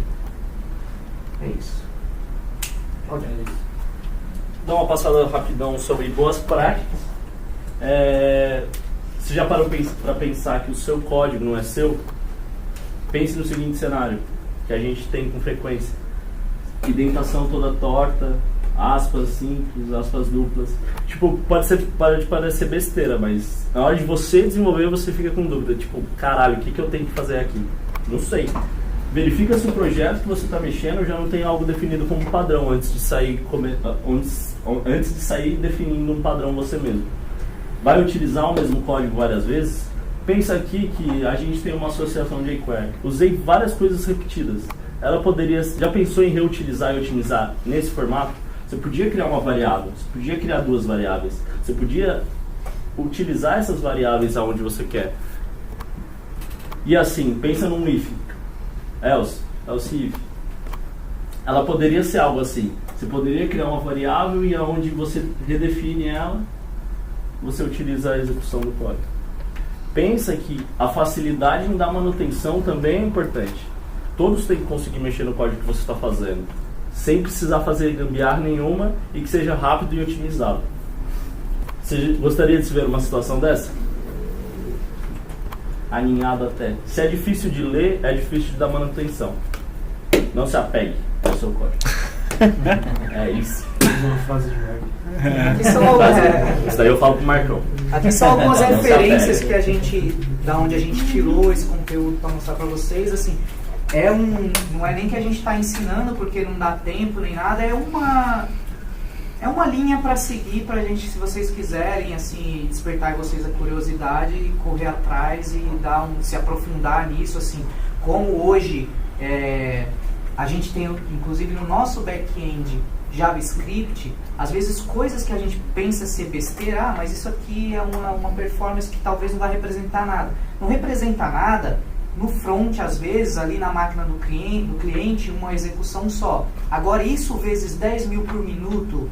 É isso. Claudião. Dá uma passada rapidão sobre boas práticas. Você já parou para pensar que o seu código não é seu? Pense no seguinte cenário, que a gente tem com frequência. Indentação toda torta, aspas simples, aspas duplas. Tipo, pode parecer besteira, mas na hora de você desenvolver, você fica com dúvida. Tipo, caralho, o que eu tenho que fazer aqui? Não sei. Verifica se o projeto que você está mexendo já não tem algo definido como padrão antes de sair definindo um padrão você mesmo. Vai utilizar o mesmo código várias vezes? Pensa aqui que a gente tem uma associação de jQuery. Usei várias coisas repetidas. Ela poderia... Já pensou em reutilizar e otimizar nesse formato? Você podia criar uma variável, você podia criar duas variáveis, você podia utilizar essas variáveis aonde você quer. E assim, pensa num if, else if. Ela poderia ser algo assim. Você poderia criar uma variável e aonde você redefine ela, você utiliza a execução do código. Pensa que a facilidade em dar manutenção também é importante. Todos têm que conseguir mexer no código que você está fazendo, sem precisar fazer gambiarra nenhuma e que seja rápido e otimizado. Você gostaria de se ver uma situação dessa? Aninhado até. Se é difícil de ler, é difícil de dar manutenção. Não se apegue ao seu código. É isso. Uma frase de merda. Isso daí eu falo pro Marcão. Aqui são algumas referências que da onde a gente tirou esse conteúdo para mostrar para vocês. Assim, não é nem que a gente está ensinando porque não dá tempo nem nada, é uma linha para seguir pra gente, se vocês quiserem assim, despertar em vocês a curiosidade e correr atrás e se aprofundar nisso, assim, como hoje a gente tem, inclusive no nosso back-end JavaScript, às vezes coisas que a gente pensa ser besteira, mas isso aqui é uma performance que talvez não vai representar nada. Não representa nada no front, às vezes, ali na máquina do cliente, uma execução só. Agora, isso vezes 10 mil por minuto,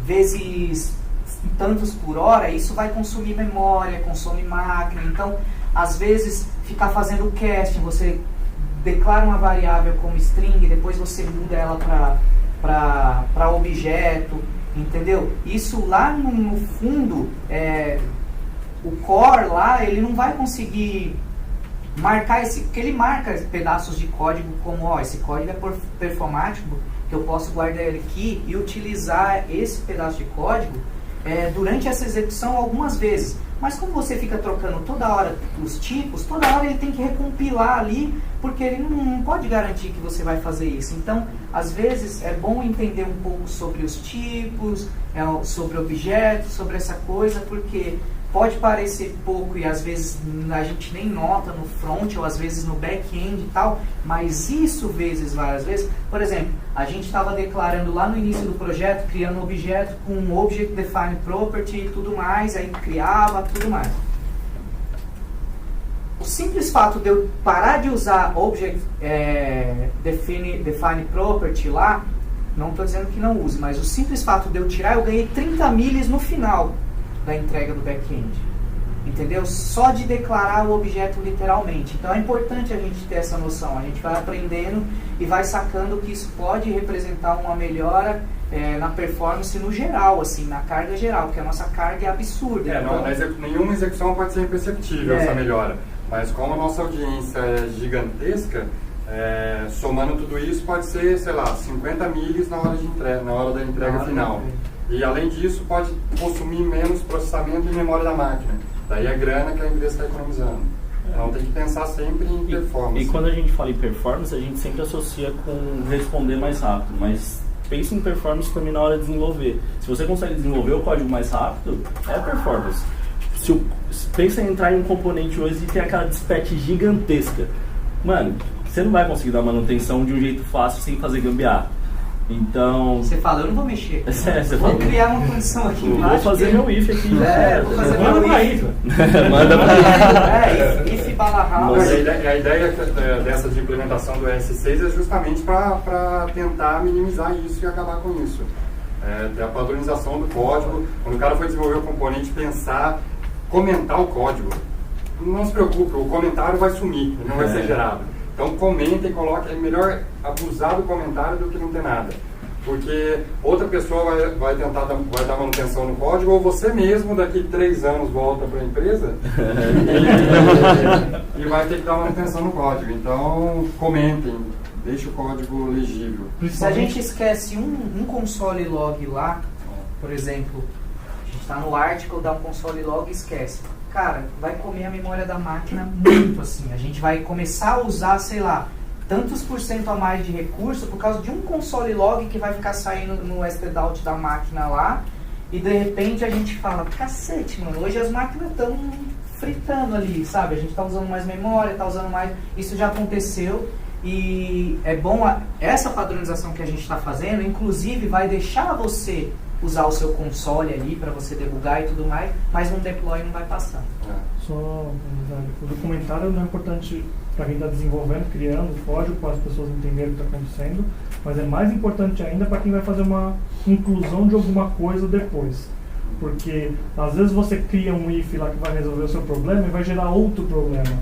vezes tantos por hora, isso vai consumir memória, consome máquina. Então, às vezes, ficar fazendo casting, você declara uma variável como string, depois você muda ela para objeto, entendeu? Isso lá no fundo, o core lá, ele não vai conseguir marcar porque ele marca pedaços de código como, esse código é performático, que eu posso guardar ele aqui e utilizar esse pedaço de código durante essa execução algumas vezes. Mas como você fica trocando toda hora os tipos, toda hora ele tem que recompilar ali, porque ele não pode garantir que você vai fazer isso. Então, às vezes, é bom entender um pouco sobre os tipos, sobre objetos, sobre essa coisa, porque pode parecer pouco e às vezes a gente nem nota no front ou às vezes no back-end e tal, mas isso várias vezes. Por exemplo, a gente estava declarando lá no início do projeto, criando um objeto com um Object Defined Property e tudo mais, aí criava tudo mais. O simples fato de eu parar de usar Object Defined Property lá, não estou dizendo que não use, mas o simples fato de eu tirar, eu ganhei 30 milhas no final da entrega do back-end, entendeu? Só de declarar o objeto literalmente. Então é importante a gente ter essa noção, a gente vai aprendendo e vai sacando que isso pode representar uma melhora na performance no geral, assim, na carga geral, porque a nossa carga é absurda. Então, nenhuma execução pode ser imperceptível essa melhora, mas como a nossa audiência é gigantesca, somando tudo isso pode ser, sei lá, 50 milhas na hora da entrega final. E além disso pode consumir menos processamento e memória da máquina. Daí a grana que a empresa está economizando. Então tem que pensar sempre em performance. E quando a gente fala em performance, a gente sempre associa com responder mais rápido, mas pense em performance também na hora de desenvolver. Se você consegue desenvolver o código mais rápido, é performance. Pensa em entrar em um componente hoje e ter aquela dispatch gigantesca. Mano, você não vai conseguir dar manutenção de um jeito fácil sem fazer gambiarra. Então... Você fala, eu não vou mexer. Você Vou fala, criar uma condição aqui vou embaixo. fazer meu if aqui. Vou fazer Manda meu pra if. Manda pra If barra Não, house. a ideia dessa de implementação do ES6 é justamente para tentar minimizar isso e acabar com isso. Ter a padronização do código. Quando o cara for desenvolver o componente, pensar, comentar o código. Não se preocupe, o comentário vai sumir, ele não vai ser gerado. Então comenta e coloca, é melhor abusar do comentário do que não ter nada. Porque outra pessoa vai dar manutenção no código, ou você mesmo daqui 3 anos volta para a empresa e vai ter que dar manutenção no código. Então comentem, deixe o código legível. Se a gente esquece um console log lá, por exemplo, a gente está no article, dá um console log e esquece. Cara, vai comer a memória da máquina muito assim. A gente vai começar a usar, sei lá, tantos % a mais de recurso por causa de um console log que vai ficar saindo no stdout da máquina lá, e de repente a gente fala, cacete, mano, hoje as máquinas estão fritando ali, sabe? A gente está usando mais memória, está usando mais... Isso já aconteceu e é bom, essa padronização que a gente está fazendo, inclusive vai deixar você usar o seu console ali para você debugar e tudo mais, mas no deploy não vai passar. Só o documentário não é importante para quem está desenvolvendo, criando o código, para as pessoas entenderem o que está acontecendo, mas é mais importante ainda para quem vai fazer uma inclusão de alguma coisa depois. Porque às vezes você cria um if lá que vai resolver o seu problema e vai gerar outro problema.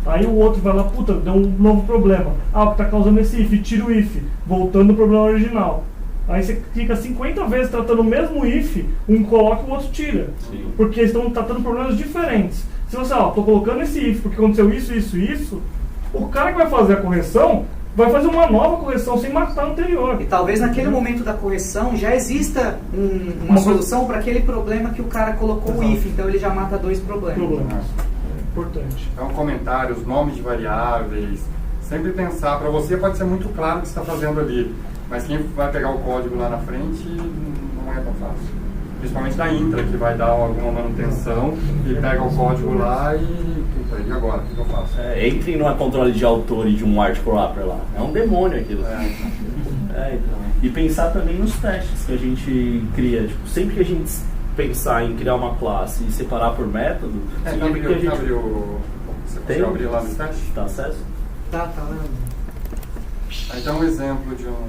Aí o outro vai lá, puta, deu um novo problema. Ah, o que está causando esse if, tira o if, voltando ao problema original. Aí você fica 50 vezes tratando o mesmo if, um coloca e o outro tira. Sim. Porque eles estão tratando problemas diferentes. Se você, tô colocando esse if porque aconteceu isso, o cara que vai fazer a correção vai fazer uma nova correção sem matar a anterior. E talvez naquele momento da correção já exista uma solução para aquele problema que o cara colocou o if, então ele já mata 2 problemas. É importante. Então comentários, nomes de variáveis, sempre pensar, para você pode ser muito claro o que você está fazendo ali, mas quem vai pegar o código lá na frente não é tão fácil. Principalmente da intra, que vai dar alguma manutenção e pega o código lá e agora, o que eu faço? Entre no controle de autor e de um article wrapper lá. É um demônio aquilo. Então. E pensar também nos testes que a gente cria. Tipo, sempre que a gente pensar em criar uma classe e separar por método, Você conseguiu abrir lá no teste? Tá acesso? Tá, né? Aí dá um exemplo de um